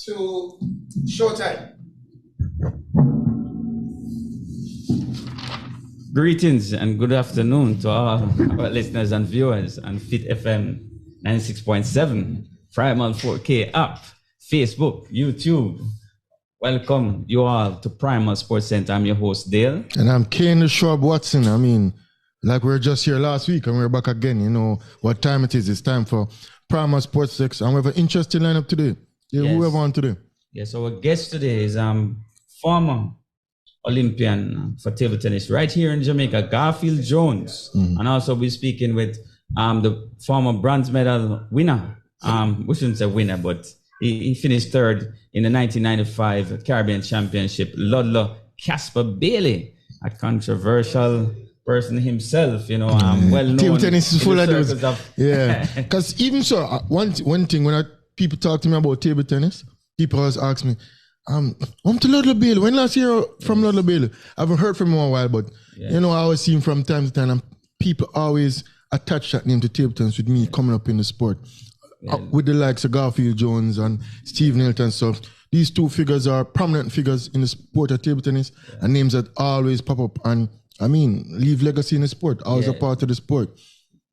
to showtime. Greetings and good afternoon to all our listeners and viewers on Fit FM 96.7, Primal 4K app, Facebook, YouTube. Welcome you all to Primal Sports Center. I'm your host, Dale. And I'm Kane the Shrub Watson. I mean, like we were just here last week and we're back again. You know what time it is. It's time for Primal Sports 6. And we have an interesting lineup today. Yeah, who have on today? Yes, our guest today is former Olympian for table tennis right here in Jamaica, Garfield Jones. And also we're speaking with the former bronze medal winner. We shouldn't say winner, but he finished third in the 1995 Caribbean Championship, Ludlow Casper Bailey, a controversial person himself, you know, well known. Table tennis is full of those. Yeah, because even so, one thing when people talk to me about table tennis, people always ask me, I'm to Ludlow Bailey. When last year from Ludlow Bailey? I haven't heard from him in a while, but you know, I always see him from time to time, and people always attach that name to table tennis with me coming up in the sport. With the likes of Garfield Jones and Steve Nilton. So these two figures are prominent figures in the sport of table tennis and names that always pop up and leave legacy in the sport, always a part of the sport.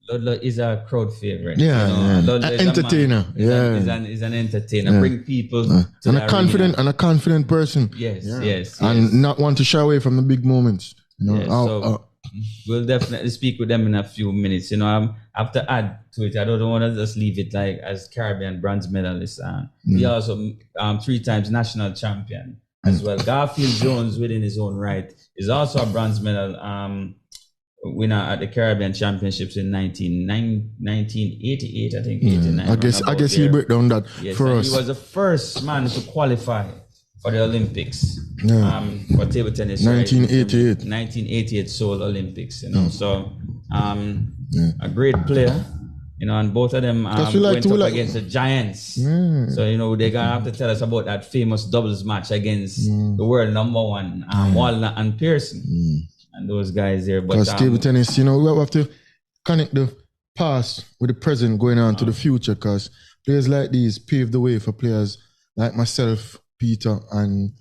Ludlow is a crowd favorite. Yeah, you know? An entertainer. He's an entertainer. Bring people to and the a confident person. Yes. And not want to shy away from the big moments. You know, we'll definitely speak with them in a few minutes. You know, I have to add to it. I don't want to just leave it like as Caribbean bronze medalist. He also 3 times national champion as well. Garfield Jones, within his own right, is also a bronze medal winner at the Caribbean Championships in 1988, I think, 89. I guess he'll break down that for us. He was the first man to qualify for the Olympics for table tennis. 1988. 1988 Seoul Olympics, you know. So a great player, you know, and both of them went up against the giants. So, you know, they're going to have to tell us about that famous doubles match against the world number 1, Walnut and Pearson. And those guys there. Because table tennis, you know, we have to connect the past with the present going on to the future, because players like these pave the way for players like myself, Peter, and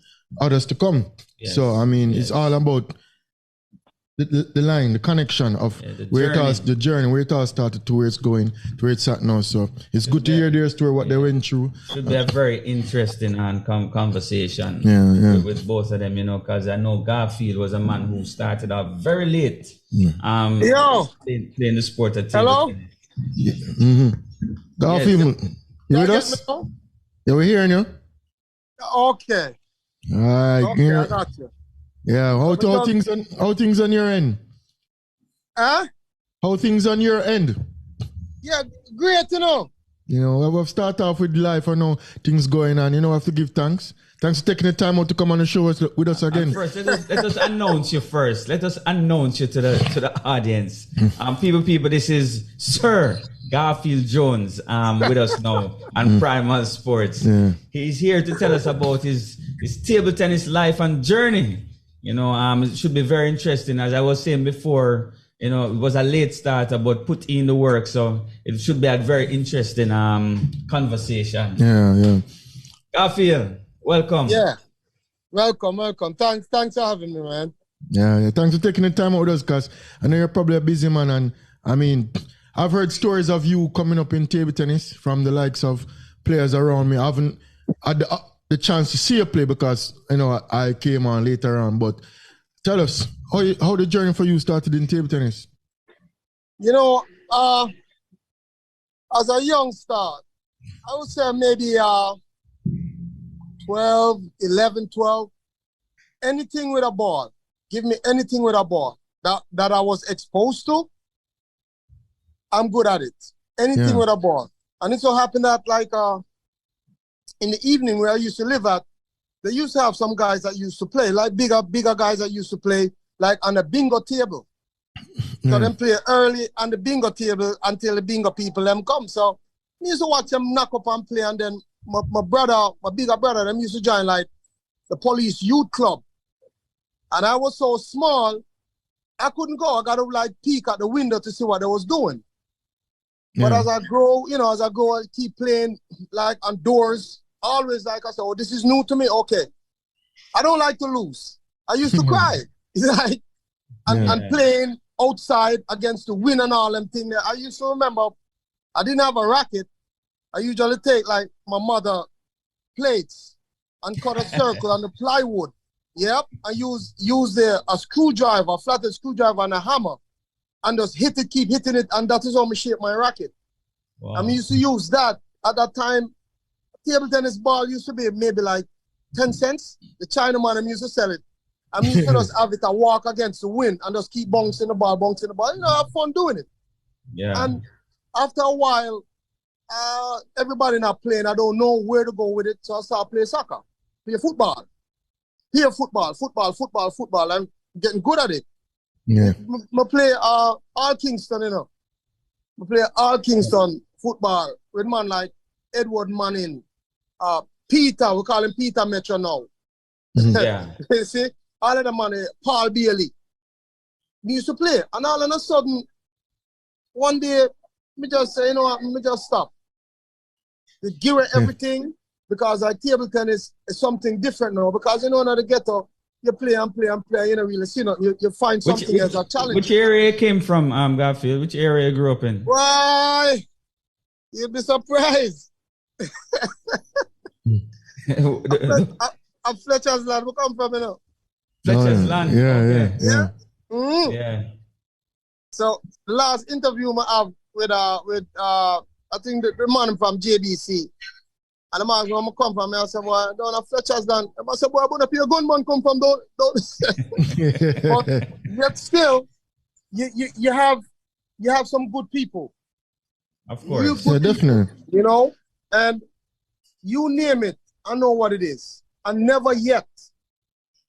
others to come. Yes. So, it's all about the line, the connection of the journey, where it all started to where it's going, to where it's at now. So it's good to hear their story, what they went through. Should be a very interesting conversation with both of them, you know, because I know Garfield was a man who started out very late playing the sport at table tennis. Garfield, you with us? Yeah, we're hearing you. Okay. All right. Okay, I got you. Yeah, how things on your end? Huh? How things on your end? Yeah, great to know. You know, we'll start off with life. I know things going on. You know, I have to give thanks. Thanks for taking the time out to come on the show with us again. First, let us announce you first. Let us announce you to the audience. People, this is Sir Garfield Jones with us now on Primal Sports. Yeah. He's here to tell us about his table tennis life and journey. You know, it should be very interesting. As I was saying before, you know, it was a late starter, but put in the work. So it should be a very interesting conversation. Yeah. Garfield, welcome. Yeah. Welcome. Thanks for having me, man. Yeah. Thanks for taking the time out with us, because I know you're probably a busy man. And I've heard stories of you coming up in table tennis from the likes of players around me. I haven't had the chance to see you play because, you know, I came on later on. But tell us, how the journey for you started in table tennis? You know, as a youngster, I would say maybe 12. Anything with a ball. Give me anything with a ball that I was exposed to, I'm good at it. Anything with a ball. And it so happened that, like, in the evening where I used to live at, they used to have some guys that used to play, like bigger guys that used to play, like on a bingo table. So them play early on the bingo table until the bingo people them come. So I used to watch them knock up and play, and then my bigger brother, them used to join like the police youth club. And I was so small, I couldn't go. I got to like peek at the window to see what they was doing. But as I grow, I keep playing like on doors always like I said, oh, this is new to me. Okay. I don't like to lose. I used to cry. Like, and playing outside against the wind and all them things. I used to remember I didn't have a racket. I usually take like my mother plates and cut a circle on the plywood. Yep. And use a screwdriver, a flathead screwdriver and a hammer. And just keep hitting it. And that is how I shape my racket. Wow. I used to use that. At that time, table tennis ball used to be maybe like 10 cents. The Chinaman used to sell it. I used to just have it a walk against the wind and just keep bouncing the ball. You know, have fun doing it. Yeah. And after a while, everybody not playing. I don't know where to go with it. So I start playing soccer, play football. Here, football. I'm getting good at it. Yeah. I play all Kingston, you know. I play all Kingston football with man like Edward Manning, Peter, we call him Peter Metro now. Yeah. You see? All of the money, Paul Bailey. We used to play. And all of a sudden, one day, me just say, you know what, me just stop. The gear everything, because table tennis is something different now. Because you know, in the ghetto, you play and play and play, you know, really, you know, you find something as a challenge. Which area you came from, Garfield? Which area you grew up in? Why? You'll be surprised. I'm Fletcher's land. Where come from, you know? Fletcher's land. Yeah. Mm-hmm. Yeah. So the last interview I have with I think the man from JBC. And the man where I come from, I said, boy, down at Fletcher's land. I said, boy, I want to pay a gunman come from down. But yet still, you have some good people. Of course. Yeah, definitely. People, you know, and you name it, I know what it is. And never yet,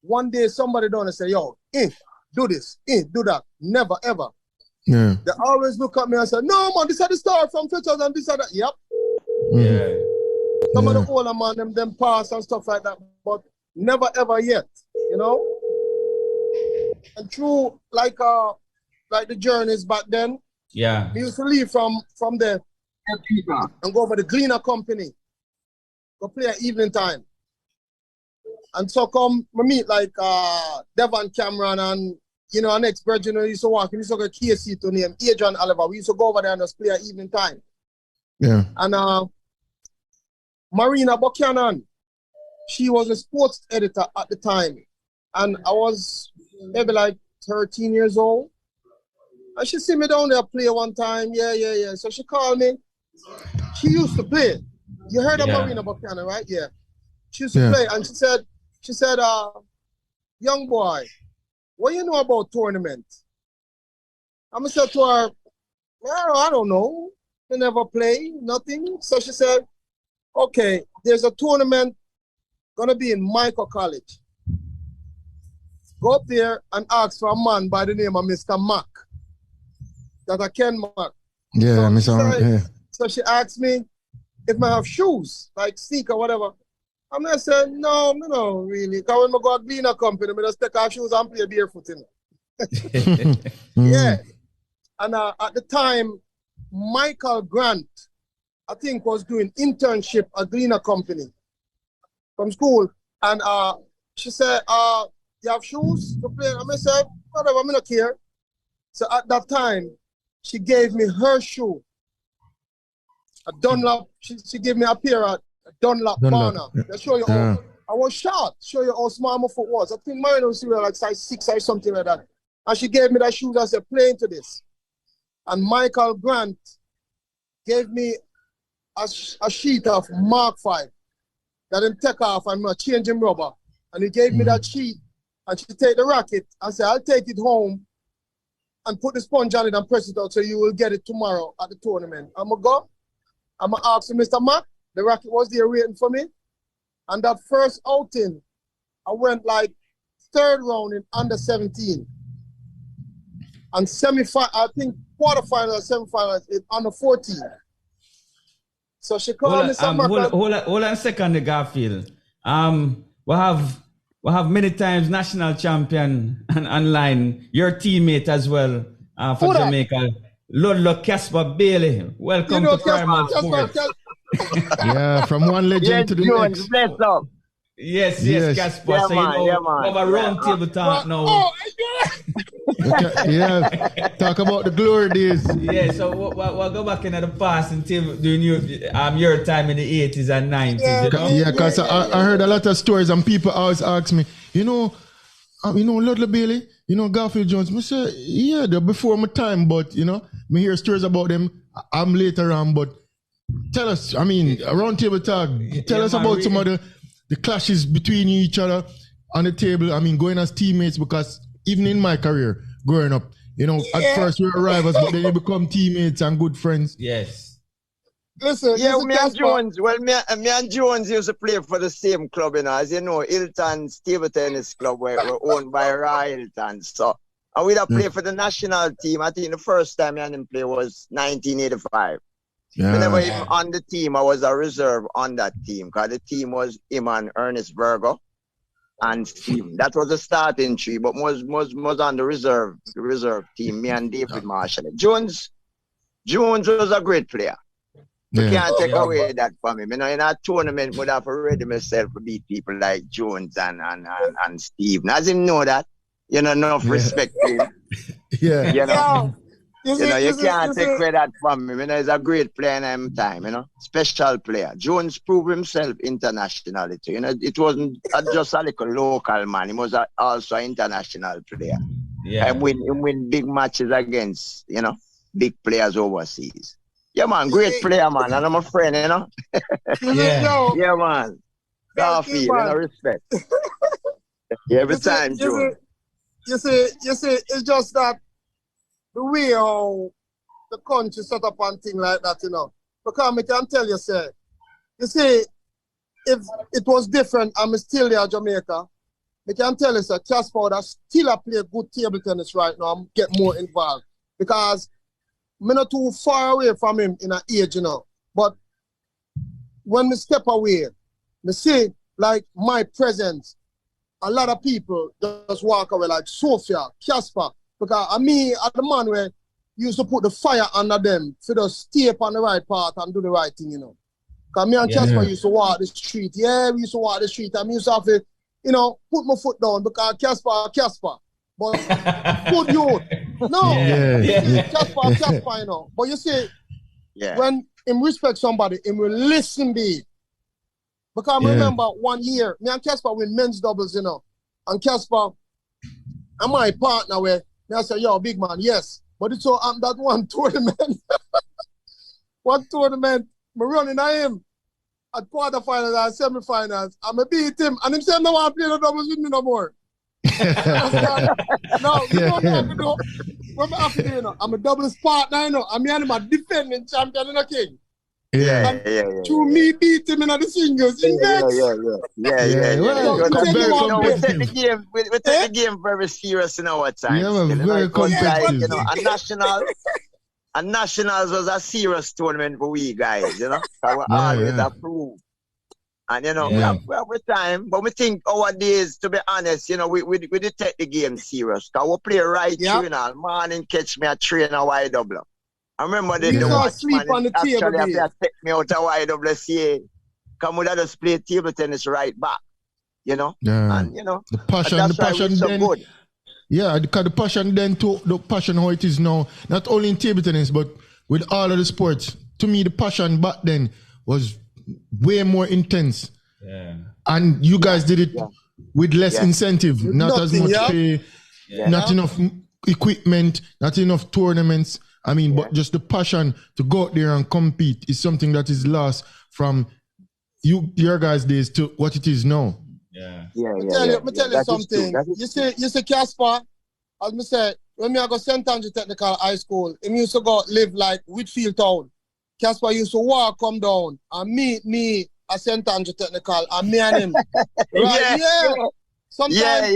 one day somebody down and say, yo, do this, do that. Never, ever. Yeah. They always look at me and say, no, man, this is the start from Fletcher's and this and that. Yep. Yeah. Some of the older man, them pass and stuff like that, but never, ever yet, you know? And through, like the journeys back then, yeah, we used to leave from there and go over the Gleaner Company, go play at evening time. And so come, we meet like Devon Cameron and, you know, an ex-bird, you know, used to walk, we used to go to KC to name Adrian Oliver. We used to go over there and just play at evening time. Yeah. And Marina Buchanan, she was a sports editor at the time. And I was maybe like 13 years old. And she see me down there play one time. Yeah. So she called me. She used to play. You heard of Marina Buchanan, right? Yeah. She used to play. And she said, young boy, what you know about tournaments? I'm going to say to her, well, I don't know. I never play, nothing. So she said, okay, there's a tournament going to be in Michael College. Go up there and ask for a man by the name of Mr. Mack. That I Ken Mack. Yeah, So she asked me if I have shoes, like sneaker, whatever. I'm going to say, no, really. Because when I go to Gleaner Company, I just take off shoes and play barefoot. Yeah. And at the time, Michael Grant, I think, was doing internship at Gleaner Company from school. And she said, you have shoes to play? I said, whatever, I don't care. So at that time, she gave me her shoe. A Dunlop, she gave me a pair of Dunlop Barner. They show you how, I was short, show you how small my foot was. I think mine was like size 6 or something like that. And she gave me that shoes and said, play into this. And Michael Grant gave me a sheet of Mark 5 that him take off and change him rubber. And he gave me that sheet and she take the racket and said, I'll take it home and put the sponge on it and press it out so you will get it tomorrow at the tournament. I'm going to go. I'm going to ask Mr. Mack. The racket was there waiting for me. And that first outing, I went like third round in under 17. And semi-final, I think quarterfinal or semi-final in under 14. So she called me some hold on a second, Garfield. We have many times national champion and online, your teammate as well for Jamaica, Ludlow Casper Bailey. Welcome to Primal Sports. Yeah, from one legend Yeah, to the Jones, next. bless up. Yes, Yes. Casper. Yeah, So, man, yeah, we have a man. round table talk now. Oh, Okay, yeah, talk about the glory days. Yeah, so we'll go back into the past and tell during your time in the 80s and 90s, Yeah, you know? Yeah, because I heard a lot of stories and people always ask me, Ludlow Bailey, Garfield Jones. I say, yeah, they're before my time, but, me hear stories about them. I'm later on, but tell us, around table talk, tell us about some of the clashes between each other on the table. Going as teammates, because even in my career, growing up, at first we were rivals, but then you become teammates and good friends. Yes. listen. Yeah, listen, me and Casper. Jones. Well, me and Jones used to play for the same club, As you know, Hilton's table tennis club were owned by Roy Hilton. So, and we'd have played for the national team. I think the first time me and him play was 1985. Yeah. Whenever even on the team, I was a reserve on that team, because the team was him and Ernest Virgo and Steve. That was the starting three, but was on the reserve team, me and David Marshall. Jones was a great player. You can't take away that from him. In a tournament, would have ready myself to beat people like Jones and Steve. As him know that, enough respect to him. Yeah. You Can't take credit from him. He's a great player in his time, special player. Jones proved himself internationally too. It wasn't just a little local man. He was also an international player. Yeah. And win big matches against, big players overseas. Yeah, man, great player, man. And I'm a friend, Yeah. Yeah, man. Garfield, respect. Every time, Jones. You see, it's just that the way how the country set up and thing like that, Because I can tell you, sir, you see, if it was different, I'm still there, Jamaica. I can tell you, sir, Casper would still play good table tennis right now and get more involved. Because I'm not too far away from him in an age, But when we step away, we see, like, my presence, a lot of people just walk away, like Sophia, Casper. Because I'm the man where used to put the fire under them for just stay up on the right path and do the right thing, Because me and Casper used to walk the street. Yeah, we used to walk the street. And we used to have to, put my foot down because Casper. But good youth. No. Casper, But you see, when him respect somebody, him will listen, be. Because I remember 1 year, me and Casper win men's doubles, And Casper, and my partner where, I said, yo, big man, yes. But it's so that one tournament. Me running at him at quarterfinals and semifinals. I'm going to beat him. And him said, no, I play the doubles with me no more. No, you know what I have to do? What I have to do, I'm a doubles partner, I'm a defending champion, king. Yeah. To me beat him in the singles. We take the game very serious in our time. Yeah, very competitive. And nationals was a serious tournament for we guys, So we always approve. And we have time, but we think our days, to be honest, we did take the game serious. Because we play right here, morning catch me a train a YW. I remember the watchman actually have to take me out of YWCA. Come with us play table tennis right back. Yeah. And the passion so then. Good. Yeah, because the passion then to the passion how it is now, not only in table tennis, but with all of the sports. To me, the passion back then was way more intense. Yeah. And you guys did it with less incentive, not as much pay, not enough equipment, not enough tournaments. But just the passion to go out there and compete is something that is lost from your guys' days to what it is now. Let me tell you something. You see, Casper, as I said, when I go St. Andrew Technical High School, he used to go live like Whitfield Town. Casper used to walk, come down, and meet me at St. Andrew Technical, and me and him. Sometimes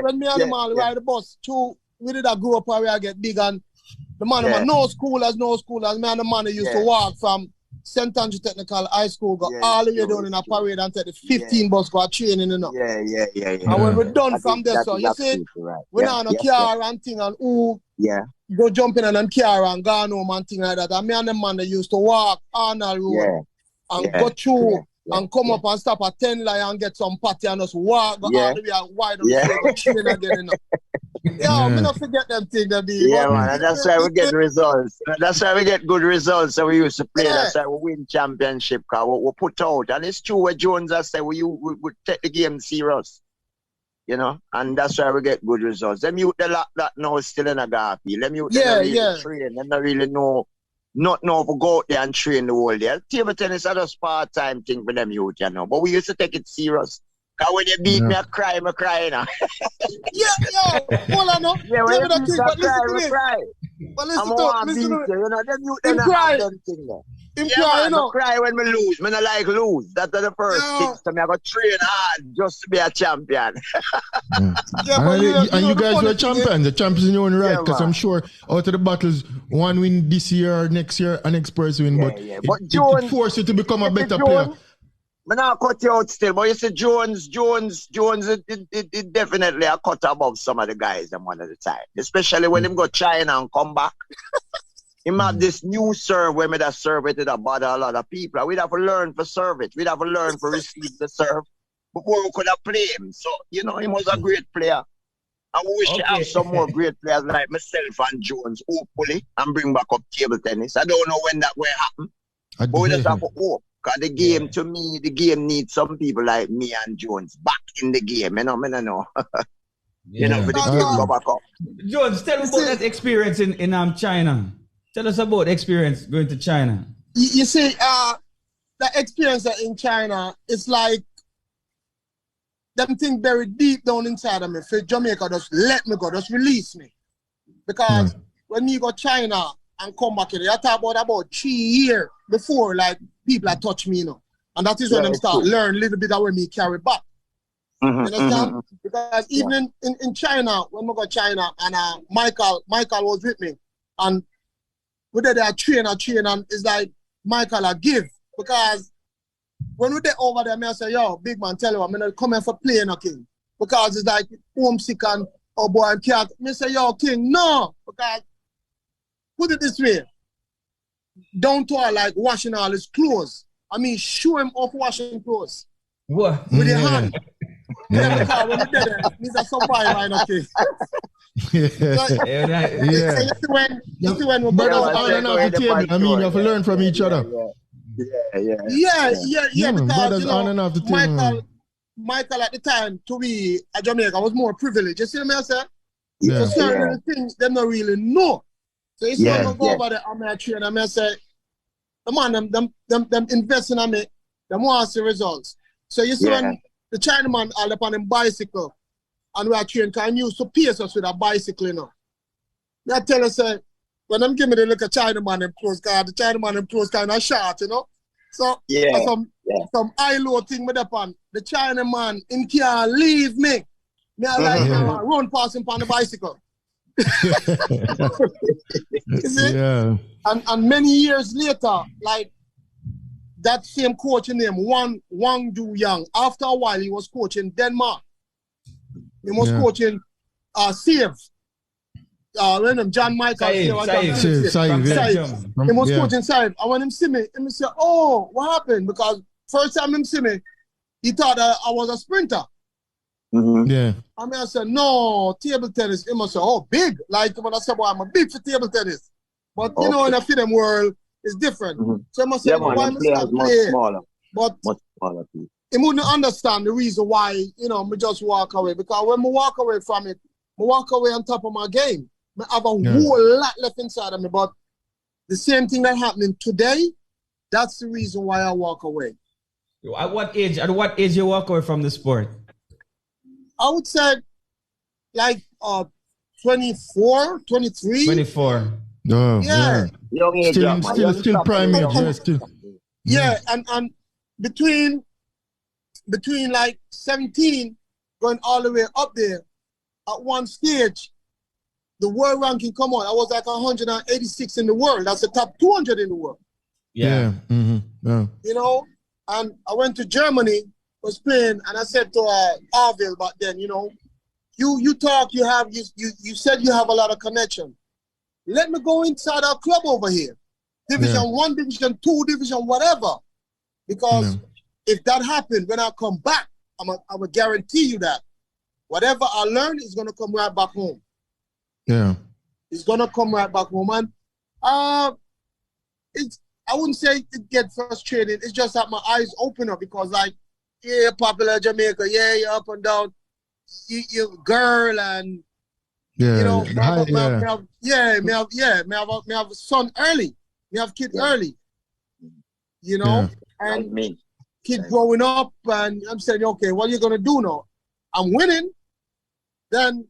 when me and him all ride the bus, we did a grow up where I get big, and the man, no schoolers, me and the man used to walk from St. Andrew Technical High School, go Yeah, all the way true, down in a true. parade and take the 15 bus go training, you know. Yeah. And when we're done That from is, there, that so is you see, absolutely right. we Yeah, now on a yes, car and thing and who yeah, go jumping on them car and gone home and thing like that. And me and the man, they used to walk on the road yeah, and yeah, go through yeah, and come yeah. up and stop at 10 line and get some patty and just walk go Yeah. all the way and wide up Yeah. the go train again, you know. Yo, me not forget them things that be. Yeah, but man, and that's why we get results. That's why we get good results. So we used to play. Yeah. That's why we win championship. Cause we put out, and it's true what Jones has said. We take the game serious, you know, and that's why we get good results. Them youth the lot that now is still in a Garfield. Them youth Yeah, don't really yeah. train. Them don't really know. Not know if we go out there and train the whole day. Table tennis is just part-time thing for them youth, you know. But we used to take it serious. Cause when you beat me, I cry, you know. Yeah, hold on, no. Yeah, when Give you me that beat thing, me, I but listen cry, to we this. cry. But I'm listen to want it, to beat listen to you, it. you know. Them youth Him don't cry. have them thing there. Him Yeah, cry, man, you know. I cry when we lose. Me not like lose. That's the first Yeah. thing. So me I go train hard just to be a champion. Yeah, but you know you the guys funny were thing is- champions, the champions in your own right, Yeah, because man. I'm sure out of the battles, one win this year, next year, and next person win, Yeah, but yeah. it, But it Jones- forced you to become a You see better player. Jones, me not cut you out still, but you see Jones, it definitely a cut above some of the guys them one at the time. Especially when him go China and come back. Him have this new serve where me that serve it to bother a lot of people. We'd have to learn to serve it. We'd have to learn to receive the serve before we could have played him. So, you know, he was a great player. I wish to have some more great players like myself and Jones, hopefully, and bring back up table tennis. I don't know when that will happen, but we just have to hope. Because the game, to me, the game needs some people like me and Jones back in the game. You know, I don't know. You know, for the game go back up. Jones, tell me about that experience in China. Tell us about the experience going to China. You see, the experience in China is like them thing buried deep down inside of me. For Jamaica, just let me go, just release me. Because when you go China and come back here, you talk about 3 years before, like, people that touch me, you know. And that is when them start learn a little bit of where me carry back. You understand? Because even in China, when we go China, and Michael was with me, and we did a train, and it's like, Michael, I give. Because when we get over there, I say, yo, big man, tell you, I'm not coming for playing a king. Because it's like homesick and, oh boy, I can't. I say, yo, king, no. Because, put it this way, down to like washing all his clothes. I mean, show him off washing clothes. What? With your hand. Yeah, because when we did it, he's a survivor, okay. You see when we Brothers on and off the table, I mean, you have to learn from each other. Yeah, because brothers you know, on and off the table. Michael at the time, to be a Jamaica, was more privileged. You see what I say? Yeah. So certain things they don't really know. So you see when we go over there, I'm a train, and I say, the man, them investing on me, them want to see results. So you see when the Chinaman all up on him bicycle, and we are trained, can used to pierce us with a bicycle, you know. I tell you, say, when them give me the look at Chinaman them close, because the Chinaman them close kind of short, you know. So some high-low thing with upon the Chinaman in can't leave me. Me I like run past him on the bicycle. You see? Yeah. And many years later, like that same coach named Wang Du Yang, after a while he was coaching Denmark. He was coaching Save. John Michael. Saeed. He was coaching Save. And when him see me, he say, oh, what happened? Because first time him see me, he thought I was a sprinter. Yeah. I mean, I said, no, table tennis. He must say, oh, big. Like when I said, well, I'm a big for table tennis. But you know, in the film world, it's different. So I must say, why must I play? But much smaller people. He wouldn't understand the reason why, you know, me just walk away. Because when me walk away from it, me walk away on top of my game. I have a whole lot left inside of me. But the same thing that happening today, that's the reason why I walk away. At what age you walk away from the sport? I would say like 24, 23. 24. Oh, yeah. Young age, still prime age. Yeah, and between like 17 going all the way up there, at one stage, the world ranking come on. I was like 186 in the world. That's the top 200 in the world. Yeah. Yeah. You know, and I went to Germany, was playing, and I said to Arville back then, you know, you talk, you said you have a lot of connection. Let me go inside our club over here. Division 1, Division 2, Division whatever. Because if that happened, when I come back, I will guarantee you that whatever I learn is going to come right back home. Yeah. It's going to come right back home. And I wouldn't say it gets frustrated. It's just that my eyes open up because, like, yeah, popular Jamaica, yeah, you're up and down. You girl and, you know, me have a son early. Me have kid early. You know? And me. Kid growing up, and I'm saying, okay, what are you going to do now? I'm winning. Then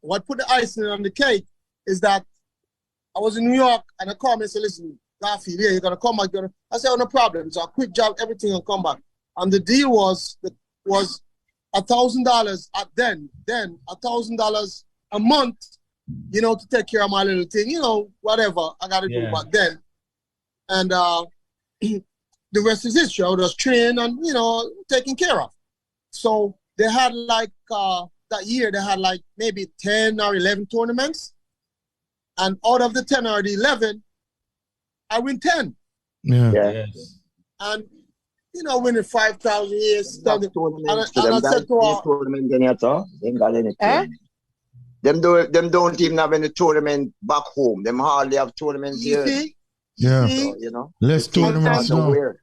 what put the icing on the cake is that I was in New York, and I called me and said, listen, Garfield, yeah, you're going to come back. I said, oh, no problem. So a quick job, everything will come back. And the deal was $1,000 at then $1,000 a month, you know, to take care of my little thing, you know, whatever I got to do back then. And the rest is history. I was trained and, you know, taken care of. So they had like, that year, they had like maybe 10 or 11 tournaments. And out of the 10 or the 11, I win 10. Yeah. Yes. And, you know, winning 5,000 years. Them got anything. Them don't even have any tournament back home. Them hardly have tournaments here. Yeah. So, you know. Less tournaments now.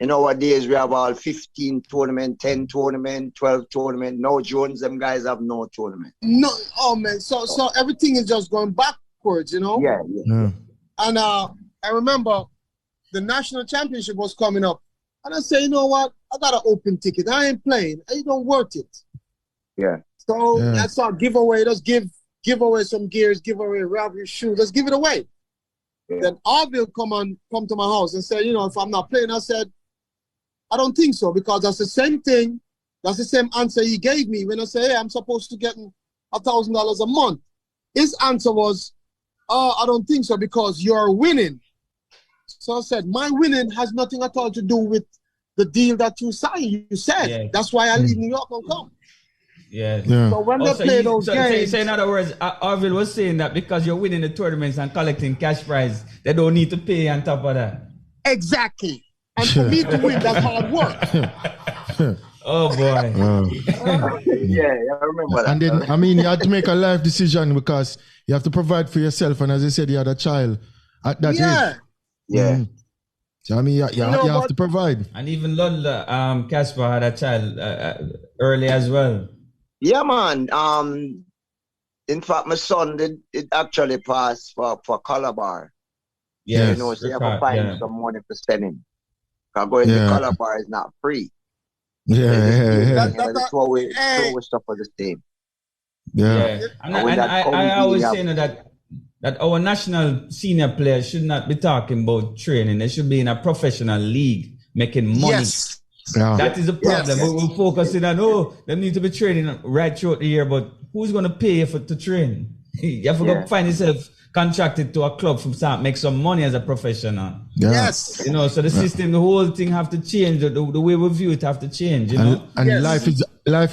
In our days, we have all 15 tournament, 10 tournament, 12 tournament. No Jones, them guys have no tournament. No, oh man. So everything is just going backwards, you know? Yeah. And I remember the national championship was coming up. And I say, you know what? I got an open ticket. I ain't playing. It don't worth it. Yeah. So that's our giveaway. Let's give away some gears, give away Ravi shoes. Let's give it away. Yeah. Then Arville come to my house and say, you know, if I'm not playing, I said, I don't think so, because that's the same thing. That's the same answer he gave me when I say, hey, I'm supposed to get $1,000 a month. His answer was, oh, I don't think so, because you're winning. So I said, my winning has nothing at all to do with the deal that you signed. You said, that's why I leave New York and come. Yeah. So when they play those games... So in other words, Arville was saying that because you're winning the tournaments and collecting cash prize, they don't need to pay on top of that. Exactly. And for me to win, that's hard work. Oh, boy. Yeah, I remember that. And then, I mean, you had to make a life decision because you have to provide for yourself. And as I said, you had a child at that age. Yeah. So, I mean, you have to provide. And even Ludlow, Casper had a child early as well. Yeah, man. In fact, my son did actually pass for Calabar. Yeah, you know, so you have to find some money to spend him. Because going to Calabar is not free. That's what we stuff for the team. Yeah. And I always say that our national senior players should not be talking about training. They should be in a professional league making money. Yes. Yeah. That is the problem. Yes. We're focusing on, they need to be training right throughout the year, but who's going to pay you to train? You have to go find yourself contracted to a club from start make some money as a professional. Yeah. Yes. You know, so the system, the whole thing have to change. The way we view it have to change, you know? And life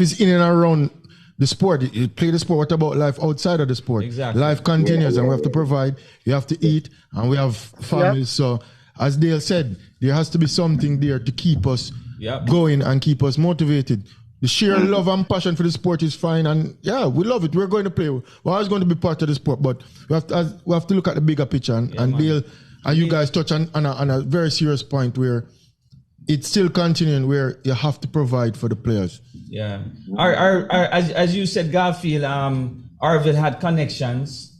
is in and around the sport. You play the sport. What about life outside of the sport? Exactly. Life continues and we have to provide. You have to eat and we have families. So as Dale said, there has to be something there to keep us going and keep us motivated. The sheer love and passion for the sport is fine, and we love it. We're going to play. We're always going to be part of the sport, but we have to look at the bigger picture. And Dale, and you guys touch on a very serious point where it's still continuing, where you have to provide for the players. Yeah. As you said, Garfield, Arville had connections.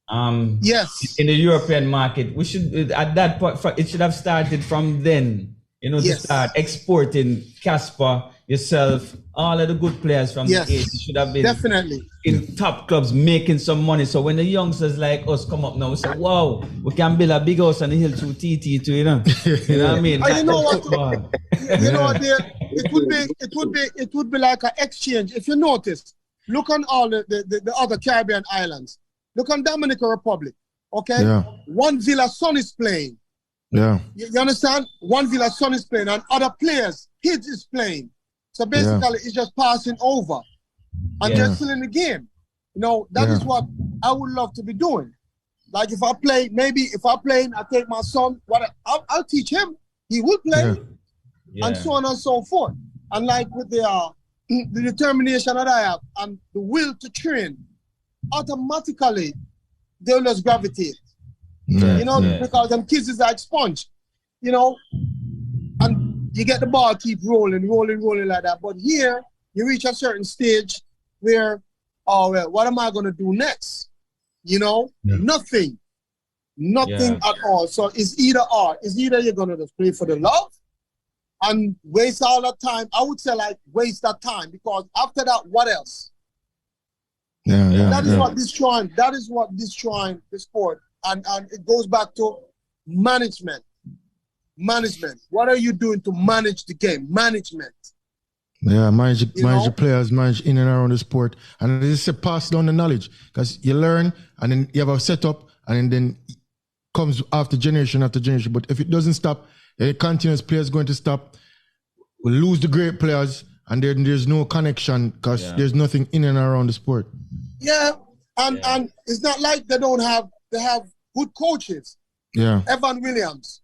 In the European market. We should at that point it should have started from then. You know, to start exporting Casper, yourself, all of the good players from the age should have been definitely in top clubs making some money. So when the youngsters like us come up now, we say, wow, we can build a big house on the hill through TT too, you know. You know what I mean? You know what? You know what? It would be like an exchange. If you notice, look on all the other Caribbean islands. Look on Dominican Republic. Okay, one Villa Sun is playing. Yeah. You understand? One Villa son is playing and other players, kids is playing. So basically, it's just passing over. And they're still in the game. You know, that is what I would love to be doing. Like if I play, I take my son, I'll teach him. He will play. And so on and so forth. And like with the determination that I have and the will to train, automatically they'll just gravitate. You know, because them kids is like sponge, you know, and you get the ball keep rolling like that. But here, you reach a certain stage where, what am I going to do next? You know, nothing at all. So it's either or. It's either you're going to just play for the love and waste all that time. I would say like waste that time because after that, what else? That is what destroying the sport. And it goes back to management. What are you doing to manage the game? Management. Yeah, manage the players, manage in and around the sport. And this is pass down the knowledge. Because you learn and then you have a setup and then it comes after generation. But if it doesn't stop, the continuous players going to stop. We'll lose the great players and then there's no connection because there's nothing in and around the sport. Yeah, and it's not like they have good coaches. Yeah. Evan Williams,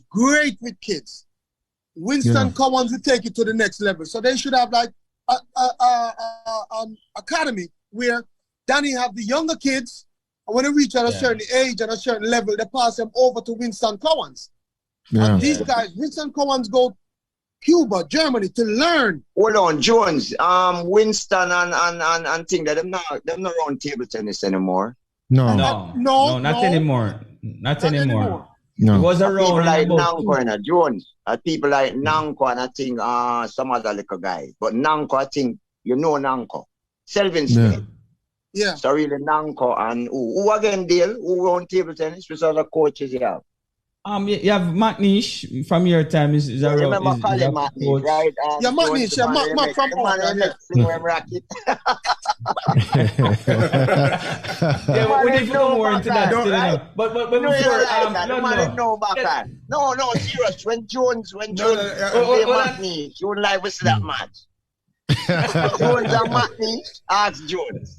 great with kids. Winston Collins will take it to the next level. So they should have like an academy where Danny have the younger kids, and when they reach at a certain age and a certain level, they pass them over to Winston Collins. Yeah. And these guys, Winston Collins go Cuba, Germany to learn. Hold on, Jones. Winston and thing that them not around table tennis anymore. No, not anymore. Not anymore. No. It was around people like Nanko and Jones. People like Nanko and I think some other little guy. But Nanko, I think you know Nanko. Selvin Smith. Yeah. So really Nanko and who again Dale? Who on table tennis? Which other coaches you have? You have McNish from your time is around. Remember Colin McNish, right? McNish, Mac from Racket. We need to go more into that still, right? But No, serious. When Jones play McNish, you would like to see that match. Jones and McNish, ask Jones.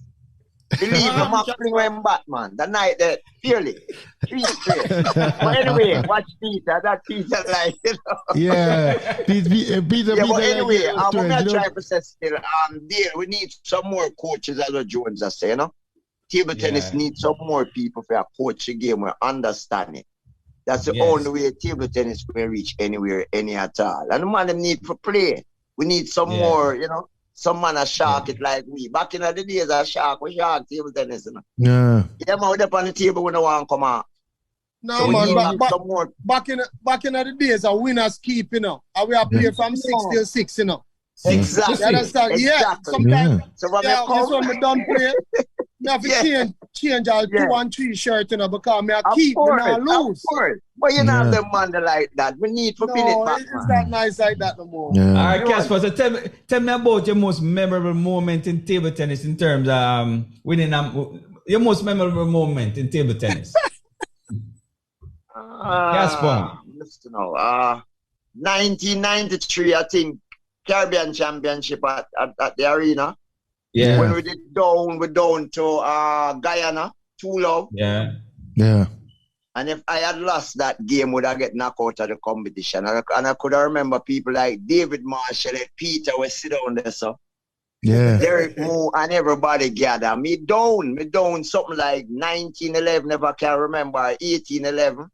Believe him, I'm playing with Batman. The night that purely 3 straight. But anyway, watch Peter. That Peter like, you know. Yeah. Peter. But anyway, I'm gonna try to say still. Deal. We need some more coaches, as what Jones has said. You know, table tennis needs some more people for a coach the game. We understand it. That's the only way table tennis will reach anywhere, any at all. And the man them need to play. We need some more, you know. Some man a shark it like we. Back in the days, a shark, we shark table tennis. You know? Yeah, man, we up on the table when no one come out. No, so man, back in the days, a winners keep, you know. And we are playing from 6 till 6, you know. Exactly. You understand? Exactly. Yeah, sometimes. So when this one we done play. Me have to change all 2 and 3 shirt, you know, because me a keep, me not lose. Of course. But you don't have the man like that. We need to build it back. It's not nice like that no more. Yeah. All right, Casper, so tell me about your most memorable moment in table tennis in terms of winning your most memorable moment in table tennis. Casper. Listen now. 1993, I think, Caribbean Championship at the arena. Yeah. When we down to Guyana, 2-love. Yeah. Yeah. And if I had lost that game, would I get knocked out of the competition? And I could remember people like David Marshall and Peter would sit down there, so. Yeah. Derek Moore and everybody gather. Me down something like 1911, if I can remember, 1811.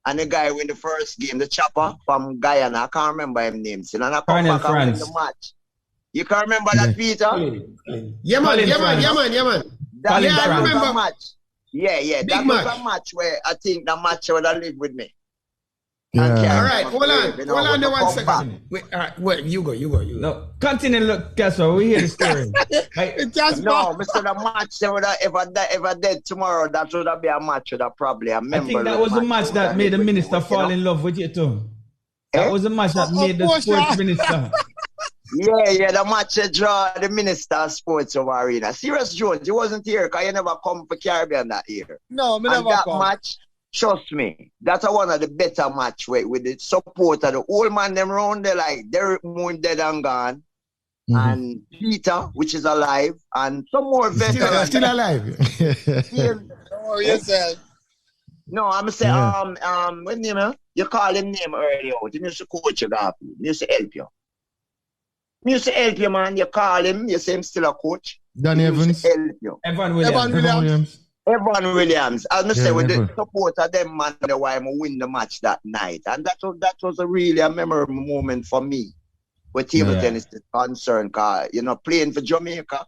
And the guy win the first game, the chopper from Guyana, I can't remember his name. And I come back and win the match. You can remember that, Peter? Yeah, man. That I remember. a match. Yeah. Big That match. was a match where I think the match would have lived with me. Yeah. All right, hold on there 1 second. Wait, all right, wait, you go. No, continue, look, Casper, we hear the story. No, Mr. The match that would have ever dead tomorrow, that would have been a match with a probably a member. I think that was the match that made the minister fall in love with you too. That was the match that made the sports minister. Yeah, the match that draw the minister of sports over arena. Serious Jones, you wasn't here because you never come for Caribbean that year. No, me and never that come. match, Trust me, that's one of the better match with the support of the old man them around there, like Derek Moon dead and gone, and Peter, which is alive, and some more veterans. Still alive. Oh, yes, sir. No, I'm saying, what name, you call him name earlier. You used to coach you, Garfield. You used to help you. You used to help you, man. You call him, you say him still a coach. Danny Evans. Help you. Evan Williams. Evan Williams. As I say, with the support of them, man, why I win the match that night. And that was a really a memorable moment for me with table tennis is concerned. Cause, playing for Jamaica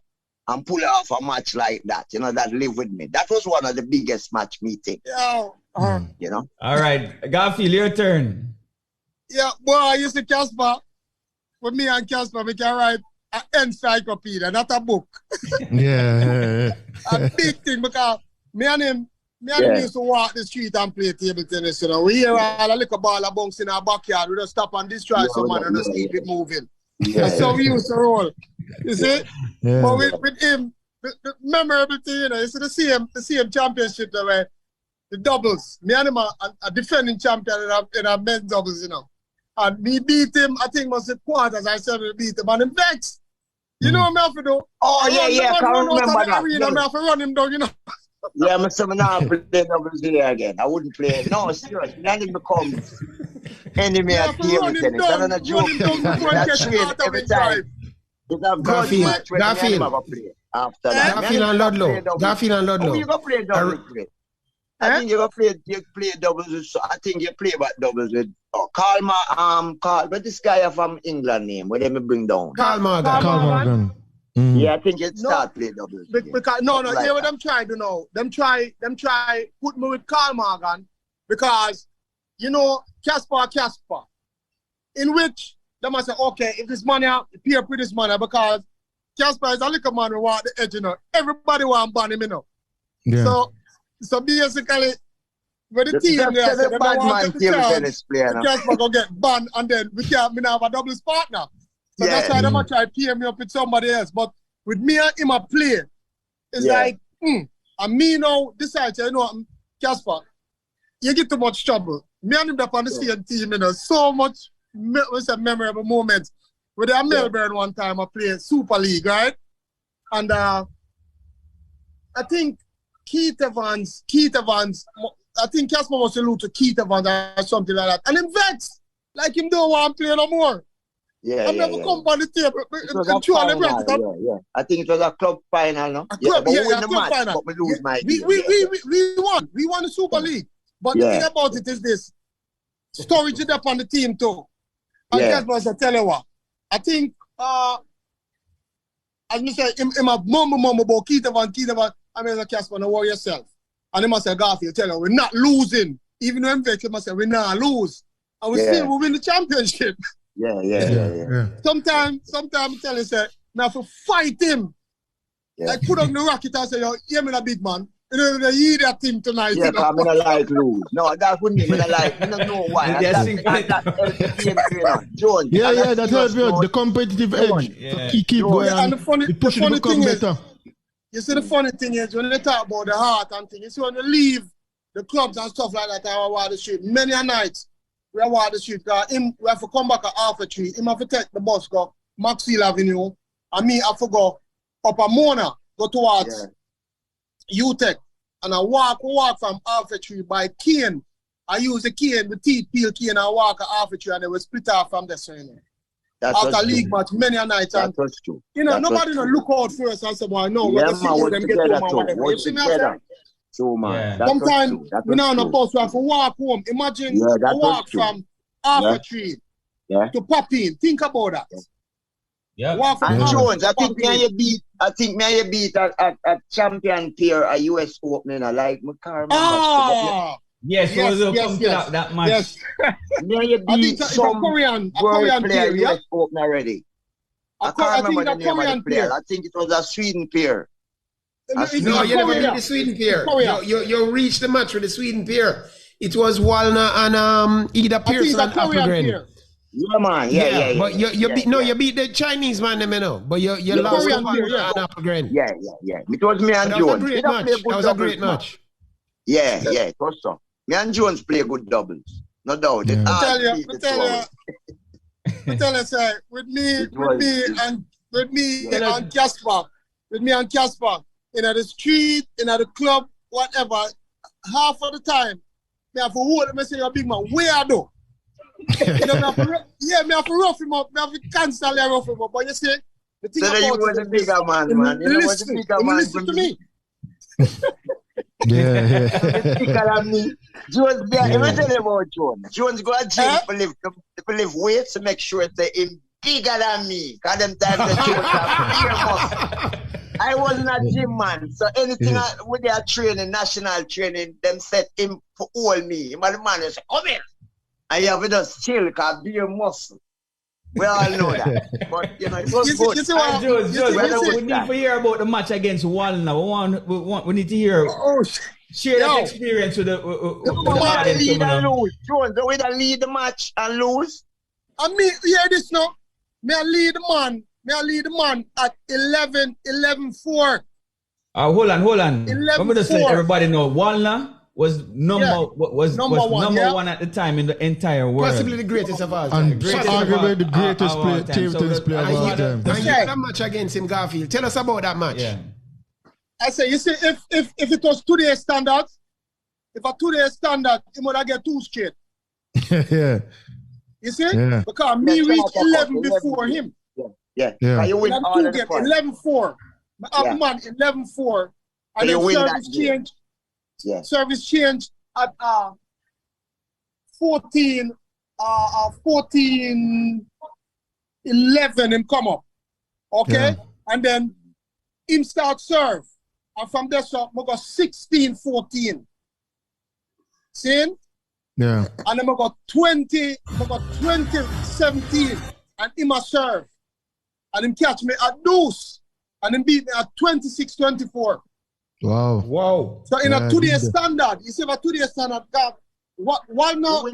and pull off a match like that, that live with me. That was one of the biggest match meetings. Yeah. All right. Garfield, your turn. Yeah, boy, I used to Casper. With me and Casper, we can write an encyclopedia, not a book. Yeah. A big thing because me and him used to walk the street and play table tennis. We hear a little ball of bounce in our backyard. We just stop and destroy someone and just keep it moving. Yeah. That's how we used to roll. You see? Yeah. But with him, the memorable thing, it's the same championship where the doubles. Me and him are defending champion in our men's doubles, And me beat him, I think was the quarters. I said we beat him and him vexed. You know what I have to do? Oh, yeah, I can't remember that. Arena, I have to run him down, Yeah, I'm not play doubles here again. I wouldn't play. No, serious. Then it becomes enemy at table tennis. I'm not joking. That's straight every time. Garfield after that. Garfield and Ludlow. Oh, you go play doubles with? I think you play doubles. I think you play about doubles with Carl, but this guy from England name. What let me bring down? Carl Morgan. Yeah, I think you start play doubles. Because hear what I'm trying to know. Them try put me with Carl Morgan because Casper. In which they must say, okay, if this money appear for this money because Casper is a little man who want the edge, Everybody want ban him, Yeah. So basically, with the team there, the bad man table tennis player. Casper go get banned, and then we can't have a doubles partner. So that's why they might try to pair me up with somebody else. But with me and him a play, it's like, and me now decide, Casper, you get too much trouble. Me and him up on the same team, so much memorable moments. With the Melbourne one time, I played Super League, right? And I think Keith Evans, I think Casper must allude to Keith Evans or something like that. And him vexed, like him don't want to play no more. I never come on the table. I think it was a club final, no? We won. We won the Super League. But the thing about it is this. Storage it up on the team too. And Casper said, tell you what, I think as me say, him a mumble about Keith Evans, I mean, Casper, no worry yourself. And he must say, Garfield, tell you, we're not losing. Even though I'm vexed, he must say, we're not lose. And we still will win the championship. Yeah. Sometimes I tell you, say, now to fight him. Like put on the racket and say, yo, hear me, a big man. You hear that team tonight. Yeah, because I'm not like lose. No, that wouldn't be like, I don't know why. Jones. Yeah, that helps you. The competitive edge. Keep going. And the funny thing better. You see, the funny thing is, when they talk about the heart and things, you see, when you leave the clubs and stuff like that, I walk the street. Many a nights, we walk the street, because we have to come back at half a tree. Him have to take the bus, go Maxwell Avenue, and me have to go up a Mona, go towards UTech, and I walk from half a tree by cane. I use the cane, the teeth peel cane, and I walk at half a tree, and they will split off from the side. After league match, many a night. That was true. Nobody look out first and say, well, no, we're going to see them get home or whatever. You see me, I so, man. Sometimes, we now on the bus, we have to walk home. Imagine a walk from half a tree to pop in. Think about that. Yeah. Walk from Jones, I think me and you beat a champion pair at US Opening. I like McCarthy. Yes, that match. Yes. Me and you beat some Korean player US Open already. I can't remember the name of the player. I think it was a Sweden pair. No, you never beat the Sweden pair. You reached the match with the Sweden pair. It was Walner and Ida Pearson and Applegren. Yeah, man. Yeah. But you beat the Chinese man, but you lost to Walner and Applegren. Yeah. It was me and Jones. That was a great match. Yeah, it was so. Me and Jones play good doubles. No doubt. I tell you, sir, with me and Casper, in the street, in the club, whatever, half of the time, me have to hold him and say, "You're big man, where I do?" You know, me have to rough him up, me have to constantly rough him up. But you see, the thing so about you was a bigger man. You was a bigger man. Listen to me. Bigger than me. Jones, let me tell you about Jones. Jones go to gym to lift weights to make sure that he's bigger than me. Because them times the Jones are I wasn't a gym man. So anything with their training, national training, them set him for all me. But the man is come here. And you have to just chill because be a muscle. We all know that. But you know, it was good. We need to hear about the match against Walna. We need to hear share that experience with the lead and lose. Jones, we don't lead the match and lose. I mean, hear this now. May I lead the man at 11-4. Hold on. Let me just let everybody know. Walna was number one at the time in the entire world. Possibly the greatest of all time. And arguably the greatest table tennis player of all time. And you had a match against him, Garfield. Tell us about that match. Yeah. I say, you see, if it was today's standards, he would have get 2 straight. Yeah. You see? Yeah. Because me reached 11 before him. Yeah. You win all 2 games, 11-4. Man, 11-4. And then service change. Yeah. Service change at 14-11 him come up. Okay? Yeah. And then him start serve. And from there, so we got 16-14. See? Yeah. And then we got 20-17. And him a serve. And him catch me at deuce. And him beat me at 26-24. Wow. So in a today's standard, you see, a today's standard, why not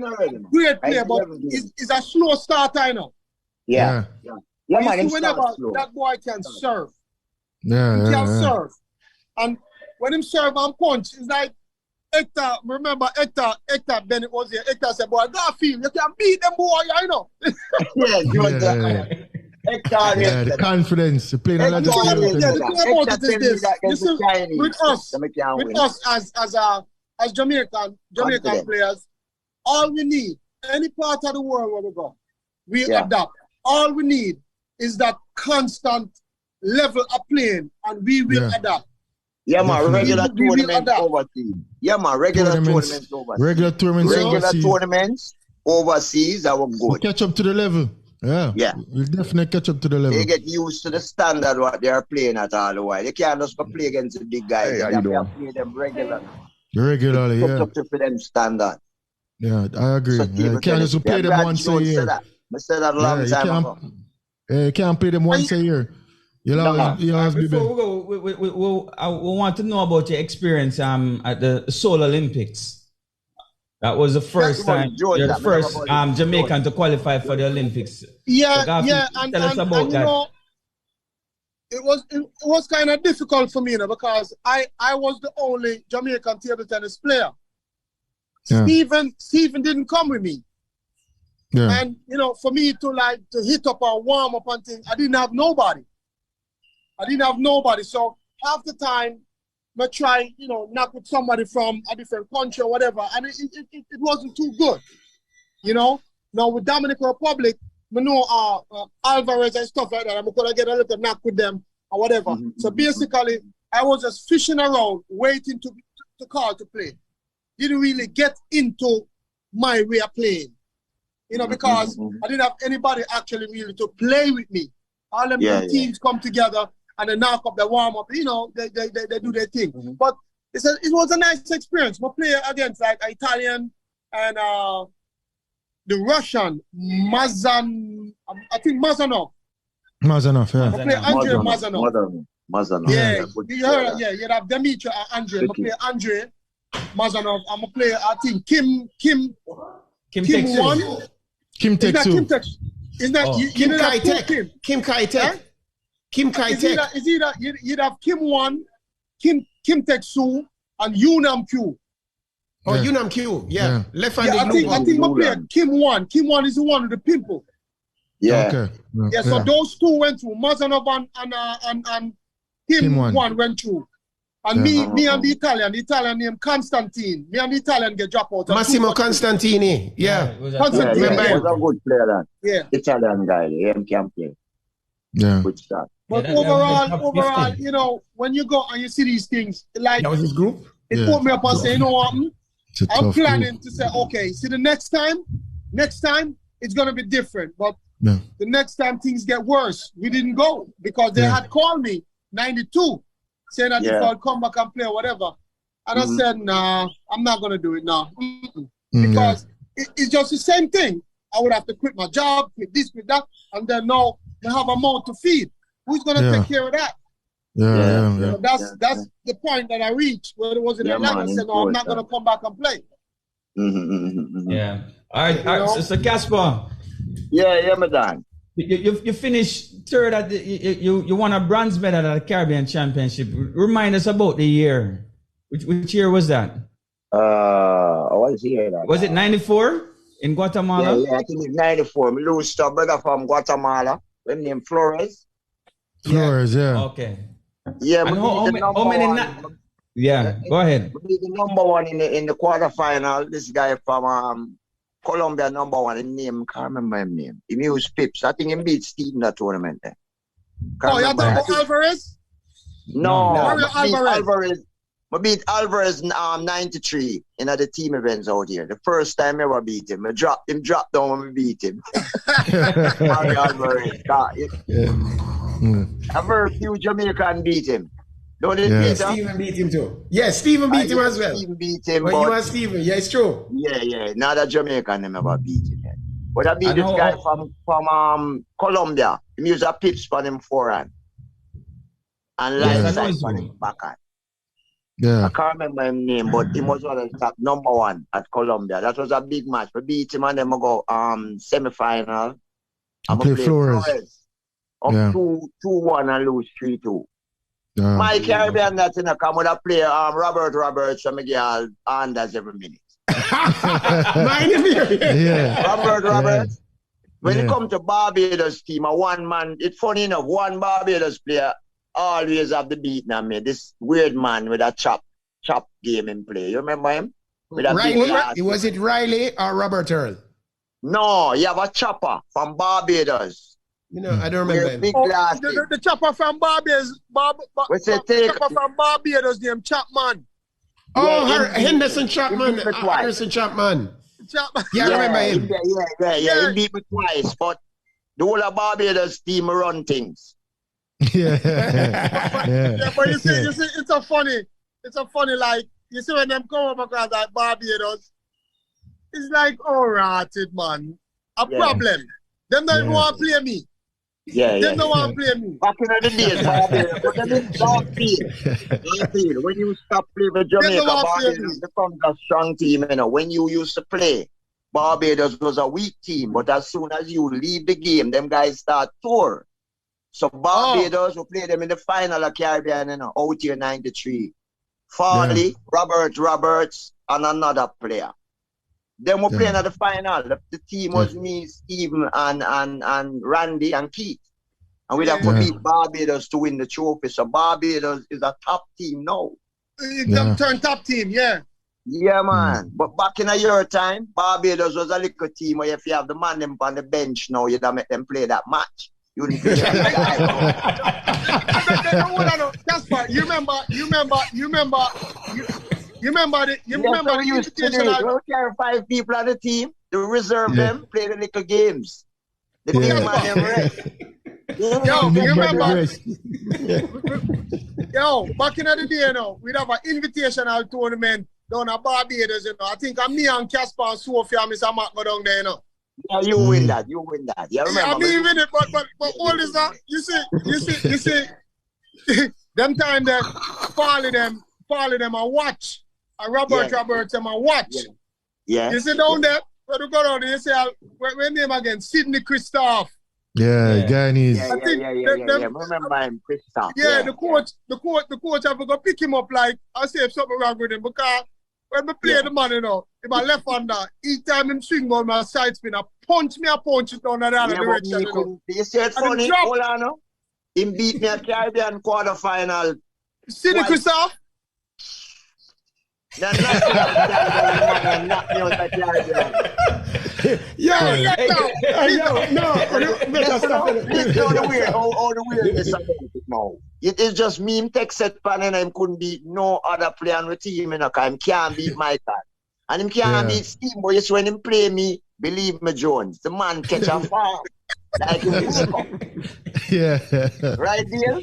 great player, but it's a slow starter, you know. Yeah, man, whenever that boy can serve. He can serve. And when him serve and punch, it's like Hector, remember Hector Bennett was here. Hector said, boy, Garfield, you can beat them boy, you know. The confidence, playing a lot of the thing about it is this. You see, with us as Jamaican players, all we need, any part of the world where we go, we adapt. All we need is that constant level of playing, and we will adapt. Yeah, man, regular tournaments overseas. Yeah, man, regular tournaments overseas. Regular tournaments overseas, I will go. Catch up to the level. Yeah. We'll definitely catch up to the level. They get used to the standard what they are playing at all the while. They can't just go play against the big guys. They have to play them regularly. Regularly, yeah. Catch up to them standard. Yeah, I agree. You can't just play them once a year. I said that a long time ago. You can't play them once a year. You'll always be better. Before we go, I want to know about your experience at the Seoul Olympics. That was the first time. You're the first Jamaican to qualify for the Olympics. Yeah, so and tell us about and that. You know, it was kind of difficult for me, you know, because I was the only Jamaican table tennis player. Yeah. Stephen didn't come with me. Yeah. And you know, for me to hit up or warm up and things, I didn't have nobody. So half the time I try, you know, knock with somebody from a different country or whatever, and it wasn't too good. You know? Now with Dominican Republic, I know Alvarez and stuff like that, I'm gonna get a little knock with them or whatever. Mm-hmm. So basically I was just fishing around, waiting to call to play. Didn't really get into my way of playing. You know, because I didn't have anybody actually really to play with me. All them teams come together and they knock up, they warm up, you know, they do their thing. Mm-hmm. But it was a nice experience. We play against like Italian and the Russian, I think Mazanov. Mazanov, yeah. We play Andrei Mazanov. Yeah, you have Dimitri and Andrei. We play Andrei Mazanov. I'm going to play, I think, Kim one. Kim Teksu. Is that Kim Kai-tek? Kim Kai-tek. Kim Kai-tek. It's either you'd have Kim 1, Kim Teksu, and Yunam Q. Oh, Unam Q. Yeah. Left hand. Yeah, I think my player Kim 1. Kim 1 is the one with the pimple. Yeah. Okay. Yeah, so those two went through. Mazanov and Kim 1 went through. And me and the Italian named Constantine. Me and the Italian get dropped out. Massimo Constantini. Yeah. Constantine. He was a good player then. Yeah. Italian guy. He can play. Yeah. Good start. But overall, you know, when you go and you see these things, like that was his group. It put me up and say, you know what? I'm planning to say, okay, see the next time it's gonna be different. But the next time things get worse, we didn't go because they had called me 92, saying that if I'll come back and play or whatever. And I said, nah, I'm not gonna do it now. Because it's just the same thing. I would have to quit my job, quit this, quit that, and then now they have a mouth to feed. Who's gonna take care of that? So that's the point that I reached where it was in Atlanta. I said, no, I'm not going to come back and play. Yeah. All right. So Casper. Yeah, madam. You finished third at you won a bronze medal at the Caribbean Championship. Remind us about the year. Which year was that? What year? Was it 94 in Guatemala? Yeah, I think it's 94. I lose to a brother from Guatemala. His name Flores. Okay. Yeah, but how many? Go ahead. The number one in the quarterfinal. This guy from Colombia, number one. His name, can't remember his name. He used Pips. I think he beat Steve in that tournament. You talking about Alvarez? No. Alvarez. I beat Alvarez 93 in the team events out here. The first time I ever beat him. I dropped down when we beat him. Alvarez. I've heard few Jamaican beat him. Don't it, Peter? Stephen beat him too. Yeah, Stephen beat him as well. Stephen beat him. But you and Stephen, yeah, it's true. Yeah. Not a Jamaican never beat him yet. But I beat this guy from Colombia. He used a pips for him forehand. And life side for him backhand. Yeah. I can't remember his name, but he was one of the top number one at Colombia. That was a big match. We beat him and then we go semi-final. And play Flores. Up 2-1 and lose 3-2. My Caribbean that's in a come with a player, Robert Roberts from Miguel Anders every minute. Robert Roberts. When it comes to Barbados team, a one man, it's funny enough, one Barbados player always have the beat now, man. This weird man with a chop game in play. You remember him? With a Riley? Was it Riley or Robert Earl? No, you have a chopper from Barbados. You know, I don't remember him. The chopper from Barbados. The chopper from Barbados named Chapman. Henderson Chapman. Harrison Chapman. Yeah, I remember him. Yeah. He beat me twice, but the whole of Barbados team run things. But you see, it's a funny, like, you see when them come up across like Barbados, it's like, alright, man. A problem. Them don't even want to play me. They don't want to play me. Back in the days, Barbados, but then don't feel. When you stop playing for Jamaica, Barbados becomes a strong team. You know, when you used to play, Barbados was a weak team, but as soon as you leave the game, them guys start tour. So Barbados will play them in the final of Caribbean, you know, out here 93. Farley, Roberts, and another player. Then we're playing at the final. The team was me, Stephen, and Randy and Keith. And we'd have to beat Barbados to win the trophy. So Barbados is a top team now. Them turn top team, yeah. Yeah, man. But back in your time, Barbados was a little team where if you have the man them on the bench now, you'd have make them play that match. You wouldn't play that guy. That's fine. You remember the invitation. We carry 5 people on the team. They reserve them, play the little games. The big man them rest. Yo, you remember? Yo, back in the day, you know, we'd have an invitational tournament down at Barbados, you know. I think me and Casper and Sophia and Mr. Mark go down there, you know. Yeah, you win that. Yeah, remember. I mean, win it, but all this, you see, them time that follow them and watch. And Roberts them and watch. Yeah. You see down there, when you go down there, you say, what name again? Sidney Christoph. Guyanese. Yeah. Remember him, Christoph. Yeah, the coach have to go pick him up like, I say if something wrong with him because when we play the man, you know, if I left under, each time him swing on my side spin, I punch it down the other direction. You see it's funny, hold on, no? Him beat me at Caribbean quarterfinal. See the Christoph? Then knock me out at Caribbean. All the weirdness about it now. It is just me, him take set pan and him couldn't beat no other player on the team, you know, because him can't beat Michael. And him can't beat Steve, but just when him play me, believe me, Jones, the man catch a fall. Like him Right there?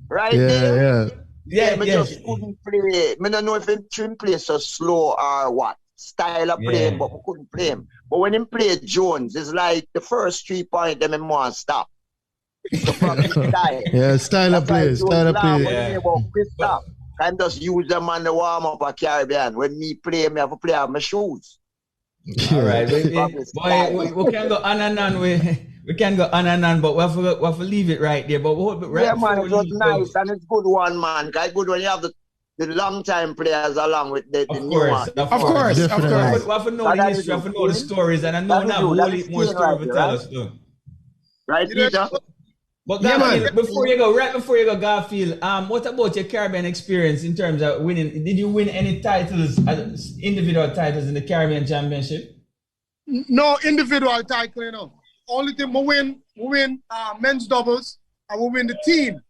Right there? Yeah, just couldn't play. I don't know if him play so slow or what. Style of playing, but we couldn't play him. But when him played Jones, it's like the first 3 points, them him want to stop. So style. Style of play. I'm just use them on the warm up at Caribbean. When me play, me have to play out my shoes. All right, we can go on and on. We can go on and on, but we have to leave it right there. But right man, it was nice and it's good one, man. It's good when you have the long time players along with the new one. Of course. We have to know the history, we have to know the stories, and I know now a whole more story to tell us too. Right, Peter? But Garfield, before you go, Garfield, what about your Caribbean experience in terms of winning? Did you win any titles, individual titles in the Caribbean Championship? No individual title, you know. Only thing we win men's doubles and we win the team.